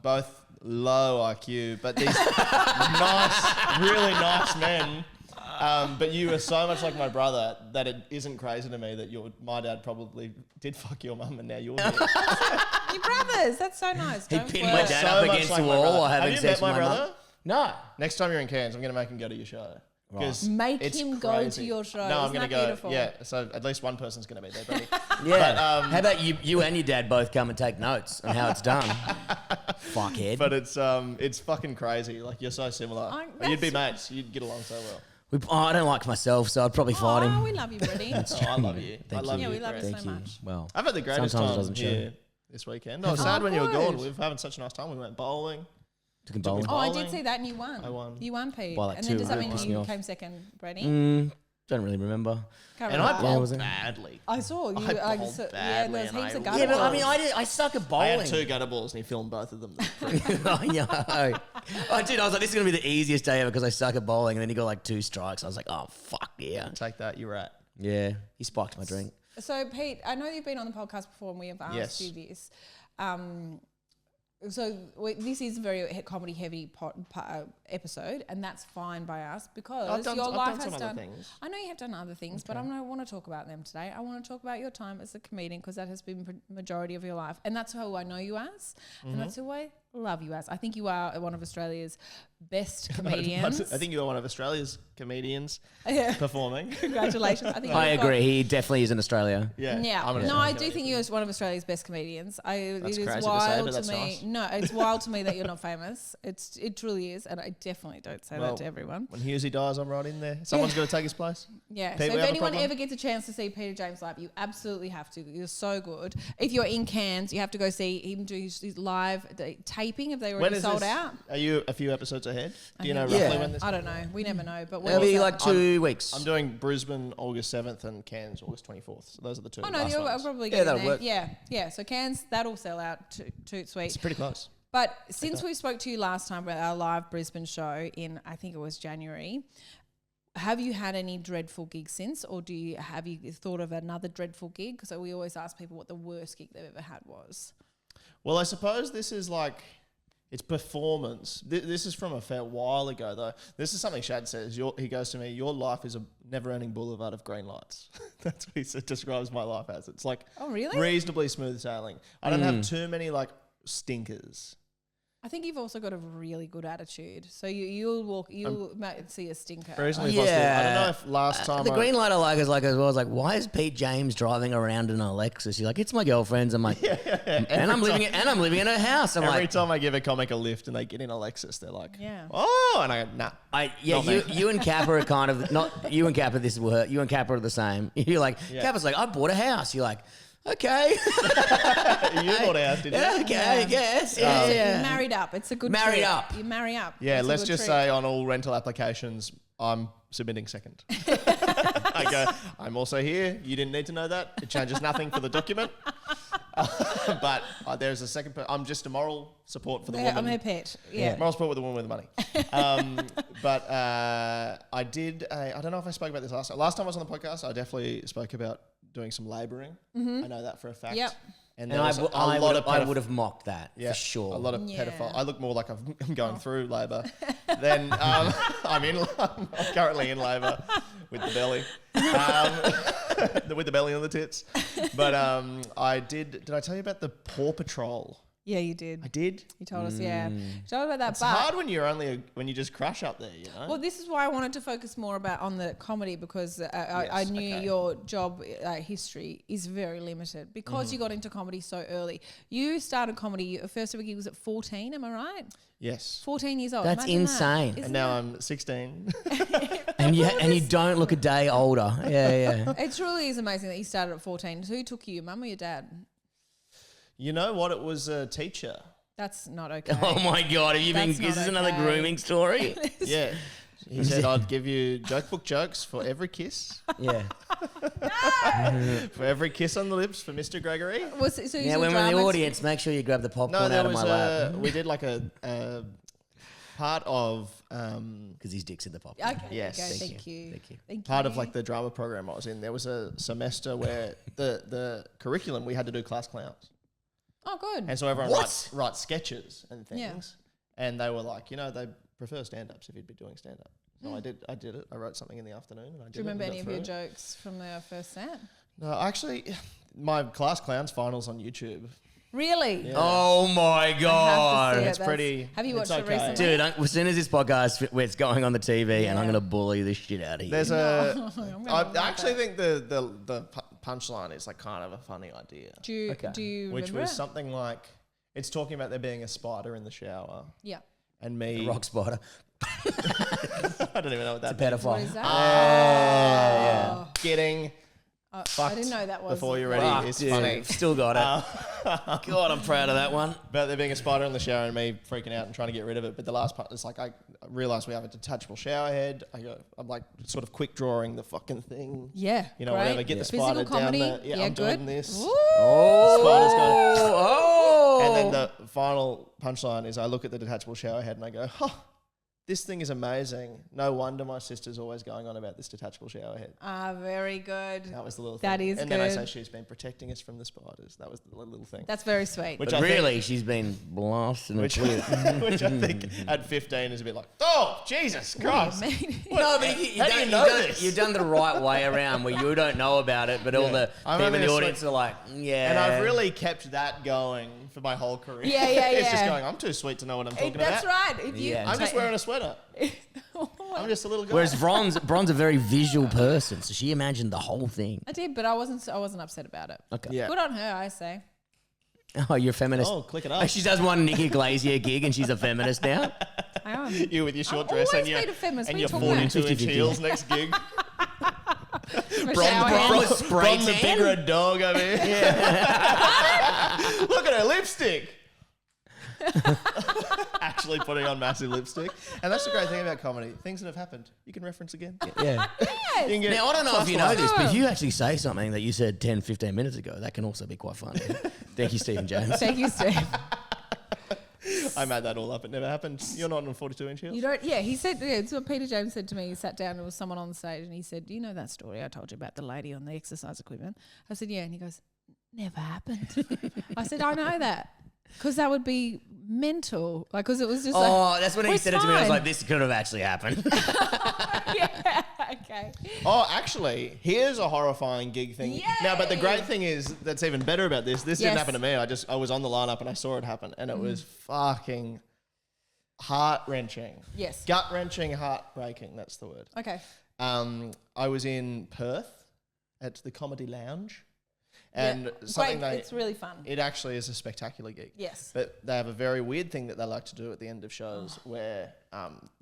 both low IQ, but these really nice men. But you are so much like my brother that it isn't crazy to me that my dad probably did fuck your mum and now you're here. Your brothers, that's so nice. He pinned my dad up against the wall while having sex with my brother. No. Next time you're in Cairns, I'm going to make him go to your show. Make him go to your show. No, I'm going to go. Beautiful? Yeah, so at least one person's going to be there, buddy. Yeah. But, how about you and your dad both come and take notes on how it's done? Fuckhead. But it's fucking crazy. Like, you're so similar. You'd be mates. You'd get along so well. I don't like myself, so I'd probably fight him. Oh, we love you, Freddie. I love you. Thank you. Yeah, we love you so Thank you. much. Well, I've had the greatest sometimes time here this weekend. I was sad when you were gone. We were having such a nice time. We went bowling. Took him bowling. Oh, I did see that and you won. I won. You won, Pete. By like and then 2, does that it pissed mean me you off. came second, Brady? Don't really remember. Can't And remember. I bowled was it? badly. I saw you. I bowled yeah, badly there was and heaps I of gutter Yeah, but I balls. mean, I suck at I bowling. had 2 gutter balls and he filmed both of them. I know. I was like, this is going to be the easiest day ever because I suck at bowling. And then he got like 2 strikes. I was like, oh, fuck yeah. Take that, you're right. Yeah. He spiked my drink. So, Pete, I know you've been on the podcast before and we have asked you this. This is a very comedy heavy episode, and that's fine by us because your life has done. Things. I know you have done other things, but I don't want to talk about them today. I want to talk about your time as a comedian because that has been majority of your life, and that's who I know you as, and that's who I love you as. I think you are one of Australia's best comedians. I think you are one of Australia's comedians performing. Congratulations! I agree. He definitely is in Australia. Yeah. I do think you're one of Australia's best comedians. That's it is crazy wild to say, but to me. nice. No, it's wild to me that you're not famous. It truly is, and I definitely don't say that to everyone. When Hughesy dies, I'm right in there. Someone's got to take his place. Yeah. Pete, so if anyone ever gets a chance to see Peter James live, you absolutely have to. You're so good. If you're in Cairns, you have to go see him do his live taping. Have they already sold out? Are you a few episodes ahead? Do you know roughly when this? I don't know. We never know. But It'll be like 2 weeks. I'm doing Brisbane August 7th and Cairns August 24th. So those are the 2. Oh no, I'll probably get that'll there. work. Yeah. So Cairns, that'll sell out. Toot sweet. It's pretty close. But since we spoke to you last time about our live Brisbane show in, I think it was January, have you had any dreadful gigs since, or have you thought of another dreadful gig? Because we always ask people what the worst gig they've ever had was. Well, I suppose this is like, it's performance. This is from a fair while ago, though. This is something Shad says. He goes to me, your life is a never-ending boulevard of green lights. That's what he describes my life as. It's like oh, really? reasonably smooth sailing. I don't have too many like stinkers. I think you've also got a really good attitude. So you'll might see a stinker. Reasonably positive. I don't know if last time the green light I like is like as well. It's like, why is Pete James driving around in a Lexus? You're like, it's my girlfriend's. I'm like, and I'm living in her house. Every time I give a comic a lift and they get in a Lexus, they're like, yeah. Oh, and I go, nah. You and Kappa are kind of not you and Kappa. This will hurt. You and Kappa are the same. You're like, Kappa's like, I bought a house. You're like, okay. You bought a house, did you? Yeah, okay, I guess. Yeah. You married up. It's a good Married trick. up. You marry up. Yeah, It's a let's good just trick. say on all rental applications, I'm submitting second. I go, I'm also here. You didn't need to know that. It changes nothing for the document. But there's a second. I'm just a moral support for the woman. I'm her pet. Yeah. Moral support with the woman with the money. But I did. I don't know if I spoke about this last time. Last time I was on the podcast, I definitely spoke about doing some labouring. Mm-hmm. I know that for a fact. Yep. And And I would have mocked that for sure. A lot of pedophile. I look more like I'm going through labour than I'm currently in labour with the belly, with the belly and the tits. But I did. Did I tell you about the Paw Patrol? Yeah, you did. I did. You told us, yeah. You told us about that. It's hard when you're when you just crash up there, you know. Well, this is why I wanted to focus more on the comedy because I knew your job history is very limited because you got into comedy so early. You started comedy. Your first ever gig was at 14. Am I right? Yes. 14 years old. That's Imagine insane. That. And now I'm 16. and you don't look a day older. Yeah. It truly is amazing that you started at 14. Who took you, your mum or your dad? You know what? It was a teacher. That's not okay. Oh my God! Is this another grooming story? Yeah. He said, I'd give you joke book jokes for every kiss. Yeah. For every kiss on the lips for Mr. Gregory. When we're in the audience, make sure you grab the popcorn out of my lap. We did like a part of... Because his dick's in the popcorn. Okay, yes. Thank you. Part of like the drama program I was in, there was a semester where the curriculum, we had to do class clowns. Oh, good. And so everyone writes sketches and things. Yeah. And they were like, they prefer stand-ups if you'd be doing stand-up. So I did it. I wrote something in the afternoon and I did it. Do you remember any of your jokes from the first set? No, actually, my class clowns finals on YouTube. Really? Yeah. Oh my God. It's pretty... Have you watched it okay. recently? Dude, as soon as this podcast it's going on the TV and I'm going to bully the shit out of you. There's I actually think the punchline is like kind of a funny idea. Do you Which remember was it? something like, it's talking about there being a spider in the shower. Yeah. And me... a rock spider. I don't even know what that It's a pedophile. What is that? Yeah. Getting... I didn't know that was... Before you're ready, it's funny. Still got it. God, I'm proud of that one. About there being a spider in the shower and me freaking out and trying to get rid of it. But the last part, it's like I realised we have a detachable shower head. I'm like sort of quick drawing the fucking thing. Yeah, You know, great. whatever. Get the spider Physical comedy. down the... I'm good. doing this. Ooh. Spider's going... Oh. And then the final punchline is I look at the detachable shower head and I go, this thing is amazing. No wonder my sister's always going on about this detachable shower head. Very good. That was the little thing. That is and good. then I say she's been protecting us from the spiders. That was the little thing. That's very sweet. Which But I think- really, she's been blasting which, it. which I think at 15 is a bit like, oh, Jesus Christ. What do you mean? No, but this? you've done the right way around where you don't know about it, but all the I'm people in having the a audience are like, yeah. And I've really kept that going for my whole career. Yeah, yeah, It's just yeah. going, I'm too sweet to know what I'm talking That's about. right. If Yeah. I'm just wearing a sweater. I'm just a little guy. Whereas Bron's a very visual person, so she imagined the whole thing. I did, but I wasn't upset about it. Okay. Yeah. Good on her, I say. Oh, you're a feminist. Oh, click it Oh, up. she does one Nikki Glazier gig and she's a feminist now. I am. You with your short I've dress and always your, been a feminist. and What your are you talking 42-inch 50-50. heels next gig. Shower head. Bron was spray Bron the tan. big red dog over here. Look at her lipstick. Actually putting on massive lipstick. And that's the great thing about comedy. Things that have happened, you can reference again. Yeah. You can get Now, I don't know if plus you know one. this, but if you actually say something that you said 10, 15 minutes ago, that can also be quite funny. Thank you, Stephen James. Thank you, Steve. I made that all up. It never happened. You're not on 42-inch heels? You don't. Yeah, he said. Yeah, it's what Peter James said to me. He sat down. There was someone on the stage, and he said, "Do you know that story I told you about the lady on the exercise equipment?" I said, "Yeah," and he goes, "Never happened." I said, "I know that." Because that would be mental. Like, because it was just like... That's when he "Well, said it it's to me. I was fine." like, this could have actually happened. Yeah, okay. Oh, actually, here's a horrifying gig thing. Yay! Now, but the great thing is, that's even better about this. This didn't Yes. happen to me. I was on the lineup and I saw it happen, and it was fucking heart-wrenching. Yes. Gut-wrenching, heart-breaking, that's the word. Okay. I was in Perth at the Comedy Lounge. And something it's really fun. It actually is a spectacular gig. Yes. But they have a very weird thing that they like to do at the end of shows where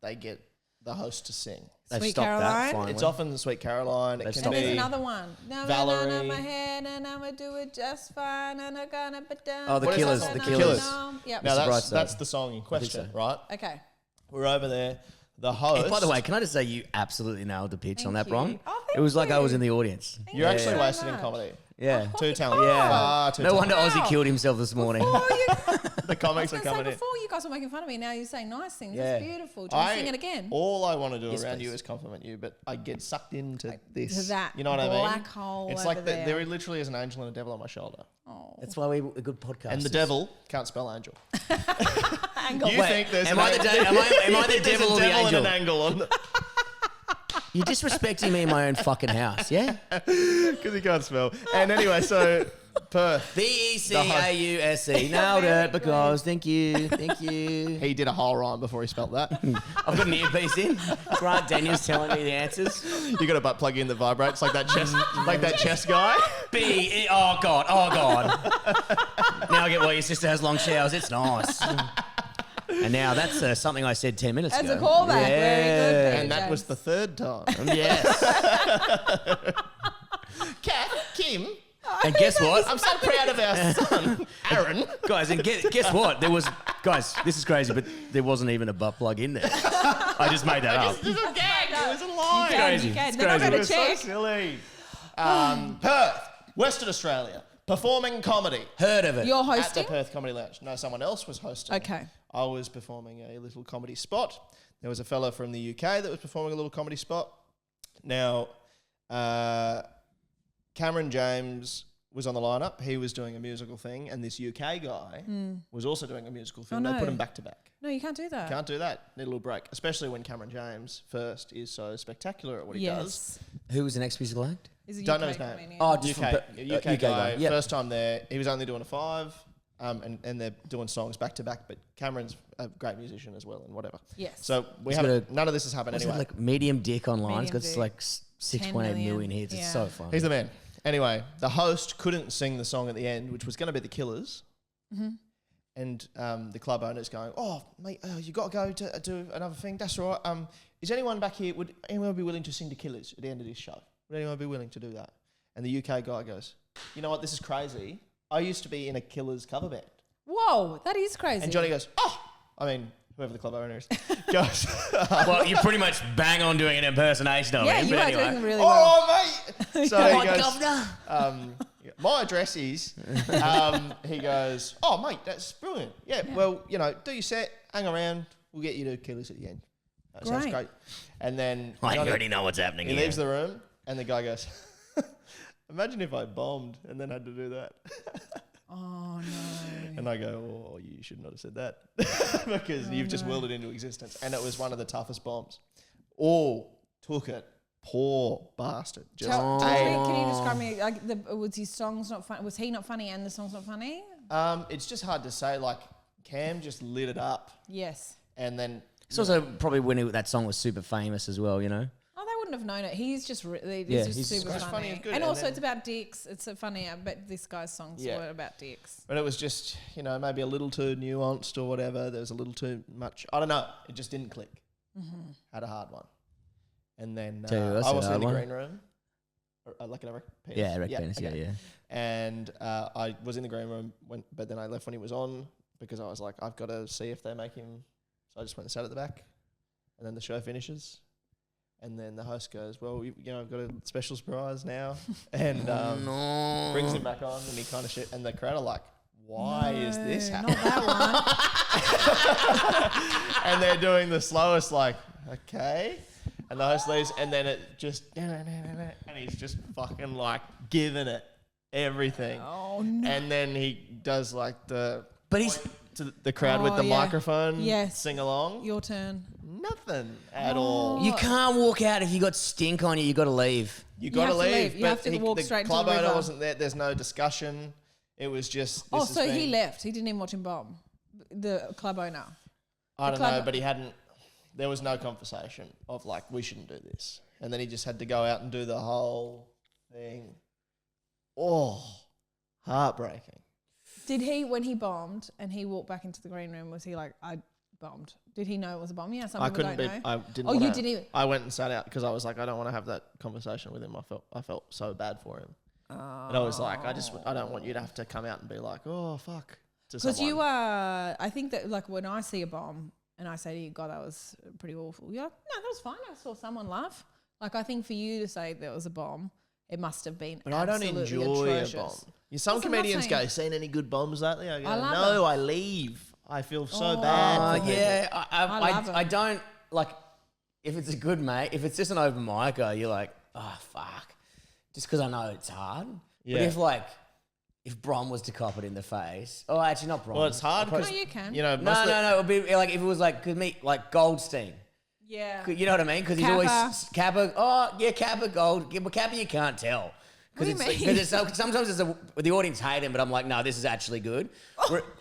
they get the host to sing. They've Sweet stopped Caroline? that finally. It's often Sweet Caroline. It They've can stopped And be there's another one. No, Valerie. no, my head, and I'm going to do it just fine, and I'm going to put down. Oh, the What is Killers. that The song? Killers. Yep. Now Mr. that's Brightside. the song in question, right? Okay. We're over there. The host. Hey, by the way, can I just say you absolutely nailed the pitch on Thank that, Bron? you. Oh, It was thank like I was you. in the audience. you're actually so wasted in much. comedy. Yeah. Too talented. Yeah. Far too No wonder talented. Ozzy killed himself this morning. The comics are I was coming gonna say, in. before you guys were making fun of me, now you're saying nice things. Yeah. That's beautiful. Do you want to sing it again? All I want to do Yes, around please. you is compliment you, but I get sucked into this. to that you know what I mean? black hole It's over like there. there literally is an angel and a devil on my shoulder. Oh. That's why we're a good podcast. And the devil can't spell angel. Angle. You think there's am an I the angel- am I the there's devil a or the devil and angel? an angle on the You're disrespecting me in my own fucking house, yeah? because he can't spell. And anyway, so Perth, Becausc. Nailed it because thank you. he did a whole rhyme before he spelt that. I've got an earpiece in. Grant Daniels telling me the answers. You got a butt plug in that vibrates like that chess guy. Oh god. Now I get why your sister has long showers. It's nice. And now that's something I said 10 minutes As ago. a callback. Very good, Pete And that James. was the third time. Yes. Kath, Kim, And guess what? I'm so proud of our son, Aaron. Guys, and guess what? Guys, this is crazy, but there wasn't even a butt plug in there. I just made that up. This is a gag. It was a lie. You can, crazy. you can. It's They're not crazy. going It to was so check. silly. Perth, Western Australia, performing comedy. Heard of it. You're At the hosting? Perth Comedy Lounge. No, someone else was hosting. Okay. I was performing a little comedy spot. There was a fellow from the UK that was performing a little comedy spot. Now, Cameron James was on the lineup. He was doing a musical thing, and this UK guy was also doing a musical thing. Oh, They no. put them back to back. No, you can't do that. Can't do that. Need a little break, especially when Cameron James first is so spectacular at what he does. Yes. Who was the next musical act? Is a Don't know UK his name. comedian. Oh, just UK, from UK guy, Yep. first time there. He was only doing a 5, and they're doing songs back to back. But Cameron's a great musician as well, and whatever. Yes. So we He's haven't. got None of this has happened What's anyway. it, like medium dick online? It's Medium got dick. like 6.8 million hits. Yeah. It's so fun. He's the man. Anyway, the host couldn't sing the song at the end, which was going to be the Killers. And the club owner's going, "Oh, mate, you got to go to do another thing. That's all right. Is anyone back here? Would anyone be willing to sing the Killers at the end of this show? Would anyone be willing to do that?" And the UK guy goes, "You know what? This is crazy. I used to be in a Killers cover band." Whoa, that is crazy. And Johnny goes, "Oh, I mean, whoever the club owner is, goes, Well, you're pretty much bang on doing an impersonation of yeah, him. you but are anyway. doing really well. oh, mate." So Come he on, goes, governor. my address is, he goes, "Oh, mate, that's brilliant. Yeah, well, you know, do your set, hang around, we'll get you to Killers at the end." That sounds Great. great. And then I Johnny- already know what's happening he here. leaves the room, and the guy goes, "Imagine if I bombed and then had to do that." Oh, no. And I go, "Oh, you should not have said that," because you've just willed it into existence. And it was one of the toughest bombs. All took it. Poor bastard. Just Tell me, ate. can you describe me, like, was his songs not funny? Was he not funny and the song's not funny? It's just hard to say. Like, Cam just lit it up, Yes. and then It's also probably when that song was super famous as well, you know? Oh, they wouldn't have known it. He's just Yeah, he's he's super just funny funny. and good, And and also then- it's about dicks. It's a funny, but this guy's songs Yeah. were about dicks. But it was just, you know, maybe a little too nuanced or whatever. There was a little too much. I don't know. It just didn't click. Had a hard one. And then Tell you what's I a was in hard the one? green room. Like a rec penis. Yeah, rec penis, okay. yeah. And I was in the green room, but then I left when he was on because I was like, I've got to see if they make him. So I just went and sat at the back. And then the show finishes. And then the host goes, "Well, you know, I've got a special surprise now." And No. brings him back on, and he kind of shit. And the crowd are like, "Why is this No, happening?" Not that one. And they're doing the slowest, like, okay. And the host leaves, and then it just, and he's just fucking like giving it everything. Oh, no. And then he does like the, But he's to the crowd with Oh, the yeah. microphone, Yes. sing along. Your turn. Nothing at all. You can't walk out if you got stink on you. You got to leave. You got to have to leave. leave. You have to walk the straight into club the owner river. wasn't there. There's no discussion. It was just. Oh, this has so he been- left. He didn't even watch him bomb. The club owner. I don't know, but he hadn't. There was no conversation of like, we shouldn't do this, and then he just had to go out and do the whole thing. Oh, heartbreaking. Did he, when he bombed and he walked back into the green room, was he like, I bombed? Did he know it was a bomb? Yeah, some people don't know. I didn't. Oh, you didn't even. I went and sat out because I was like, I don't want to have that conversation with him. I felt so bad for him. And I was like, I don't want you to have to come out and be like, oh fuck. Because you are. I think that like when I see a bomb and I say to you, God, that was pretty awful. You're like, no, that was fine. I saw someone laugh. Like I think for you to say there was a bomb, it must have been. But I don't enjoy atrocious. A bomb. Some comedians go, seen any good bombs lately? I go, I leave. I feel so bad. I don't like if it's a good mate. If it's just an open micer, you're like, oh fuck, just because I know it's hard. Yeah. But if Bron was to cop it in the face, actually not Bron. Well, it's hard because you can. No. It would be like if it was like Goldstein. Yeah. You know what I mean? Because he's always Kappa. Oh yeah, Kappa Gold. Yeah, but Kappa you can't tell. What do you mean? Because sometimes the audience hate him, but I'm like, no, this is actually good.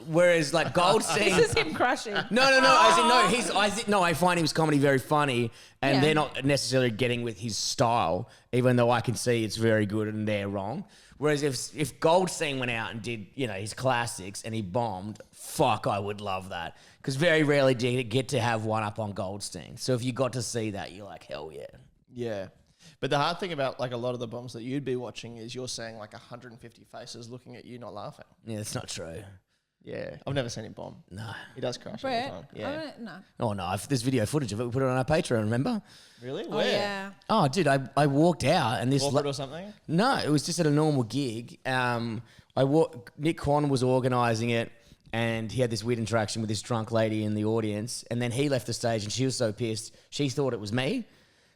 Whereas like Goldstein, this is him crushing. No. I find his comedy very funny, and they're not necessarily getting with his style, even though I can see it's very good and they're wrong. Whereas if Goldstein went out and did his classics and he bombed, fuck, I would love that. Because very rarely do you get to have one up on Goldstein. So if you got to see that, you're like, hell yeah. Yeah. But the hard thing about like a lot of the bombs that you'd be watching is you're seeing like 150 faces looking at you not laughing. Yeah, it's not true. Yeah, I've never seen him bomb. No. He does crash Brett, all the time. Yeah. No. Oh, no. There's video footage of it. We put it on our Patreon, remember? Really? Oh, Where? yeah. Oh, dude, I walked out and this... Corporate or something? No, it was just at a normal gig. Nick Quan was organising it and he had this weird interaction with this drunk lady in the audience, and then he left the stage and she was so pissed. She thought it was me.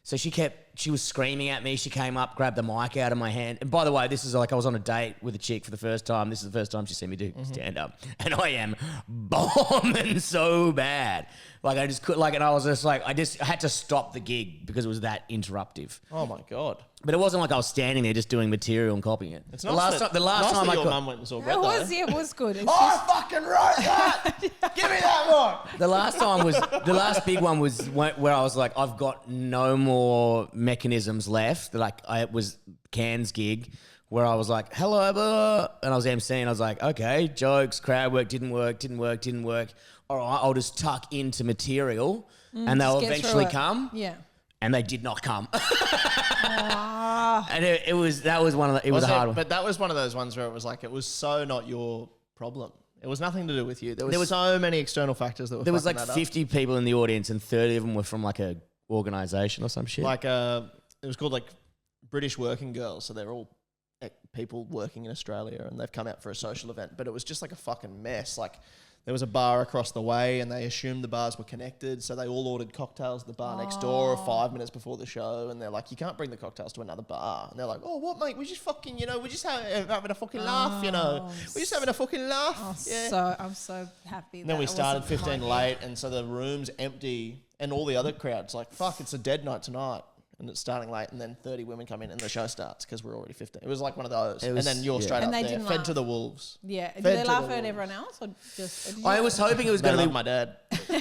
So she was screaming at me. She came up, grabbed the mic out of my hand. And by the way, this is like I was on a date with a chick for the first time. This is the first time she's seen me do stand up. And I am bombing so bad. Like I just could, and I was just like, I had to stop the gig because it was that interruptive. Oh my God. But it wasn't like I was standing there just doing material and copying it. It's not the last time your mum went and saw Brett, it was good. I fucking wrote that. Give me that more. The last big one was where I was like, I've got no more mechanisms left. Like it was Cairns gig where I was like, hello, blah, and I was emceeing. I was like, okay, jokes, crowd work, didn't work. All right, I'll just tuck into material and they'll eventually come. Yeah. And they did not come. And it was a hard one. But that was one of those ones where it was like, it was so not your problem. It was nothing to do with you. There was so many external factors that were. There was like 50 people in the audience and 30 of them were from like a organisation or some shit. Like it was called like British Working Girls. So they're all people working in Australia and they've come out for a social event. But it was just like a fucking mess. Like there was a bar across the way and they assumed the bars were connected. So they all ordered cocktails at the bar next door 5 minutes before the show. And they're like, you can't bring the cocktails to another bar. And they're like, oh, what, mate? We're just fucking, we're just having a fucking laugh, We're just having a fucking laugh. Oh, yeah. So I'm so happy. And then we started 15 late. And so the room's empty and all the other crowds like, fuck, it's a dead night tonight. And it's starting late, and then 30 women come in, and the show starts because we're already 15. It was like one of those. And then you're straight up there, fed to the wolves. Yeah. Did they laugh at everyone else? Or just? I was hoping it was going to be my dad.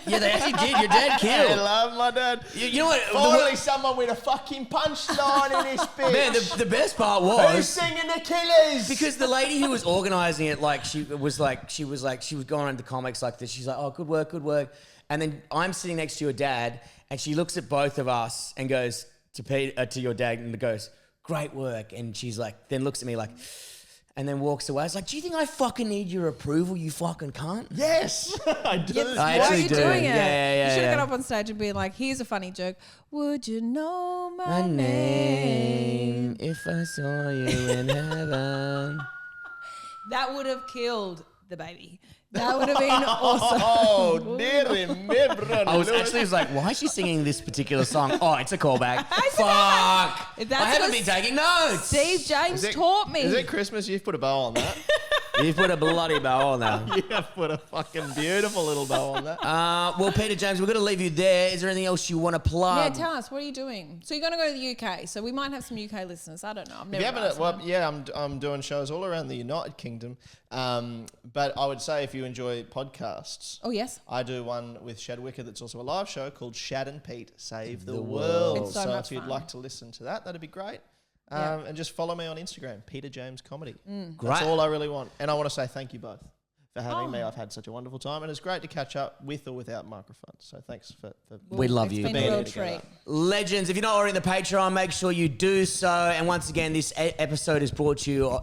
Yeah, they actually did. Your dad killed. They love my dad. You know what? Finally, someone with a fucking punchline in his bitch. Man, the best part was who's singing the Killers? Because the lady who was organising it, she was going into comics like this. She's like, oh, good work. And then I'm sitting next to your dad, and she looks at both of us and goes to your dad and goes, great work. And she's like, then looks at me like, and then walks away. It's like, do you think I fucking need your approval, you fucking cunt? Yes, I do. Yeah, I why actually are you do. doing it? Yeah. You should have got up on stage and been like, here's a funny joke. Would you know my name if I saw you in heaven? That would have killed the baby. That would have been awesome. Oh, dear me, Bron. I was like, why is she singing this particular song? Oh, it's a callback. Fuck. I haven't been taking notes. Steve James taught me. Is it Christmas? You've put a bow on that. You put a bloody bow on that. You have put a fucking beautiful little bow on that. Well, Peter James, we're going to leave you there. Is there anything else you want to plug? Yeah, tell us, what are you doing? So you're going to go to the UK, so we might have some UK listeners. I don't know. I've never asked them. I'm doing shows all around the United Kingdom. But I would say if you enjoy podcasts, Oh, yes. I do one with Shad Wicker that's also a live show called Shad and Pete Save the World. It's so much if you'd fun. like to listen to that, that'd be great. Yeah. And just follow me on Instagram, Peter James Comedy. Great. That's all I really want. And I want to say thank you both for having me. I've had such a wonderful time, and it's great to catch up with or without microphones. So thanks for We love you. It's been a real treat. Legends, if you're not already in the Patreon, make sure you do so. And once again, this episode is brought to you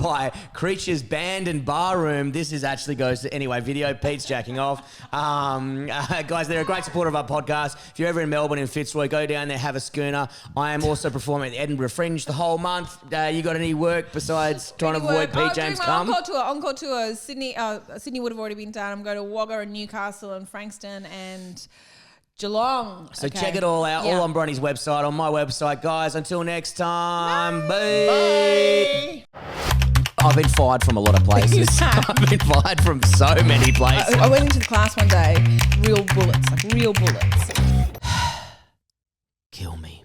by Creatures Band and Barroom. This actually goes to, anyway, video. Pete's jacking off. Guys, they're a great supporter of our podcast. If you're ever in Melbourne in Fitzroy, go down there, have a schooner. I am also performing at the Edinburgh Fringe the whole month. You got any work besides trying to avoid Pete James come? Encore tour. Sydney would have already been done. I'm going to Wagga and Newcastle and Frankston and Geelong. So check it all out, all on Bronny's website, on my website. Guys, until next time, Bye. I've been fired from a lot of places. I've been fired from so many places. I went into the class one day, real bullets. Kill me.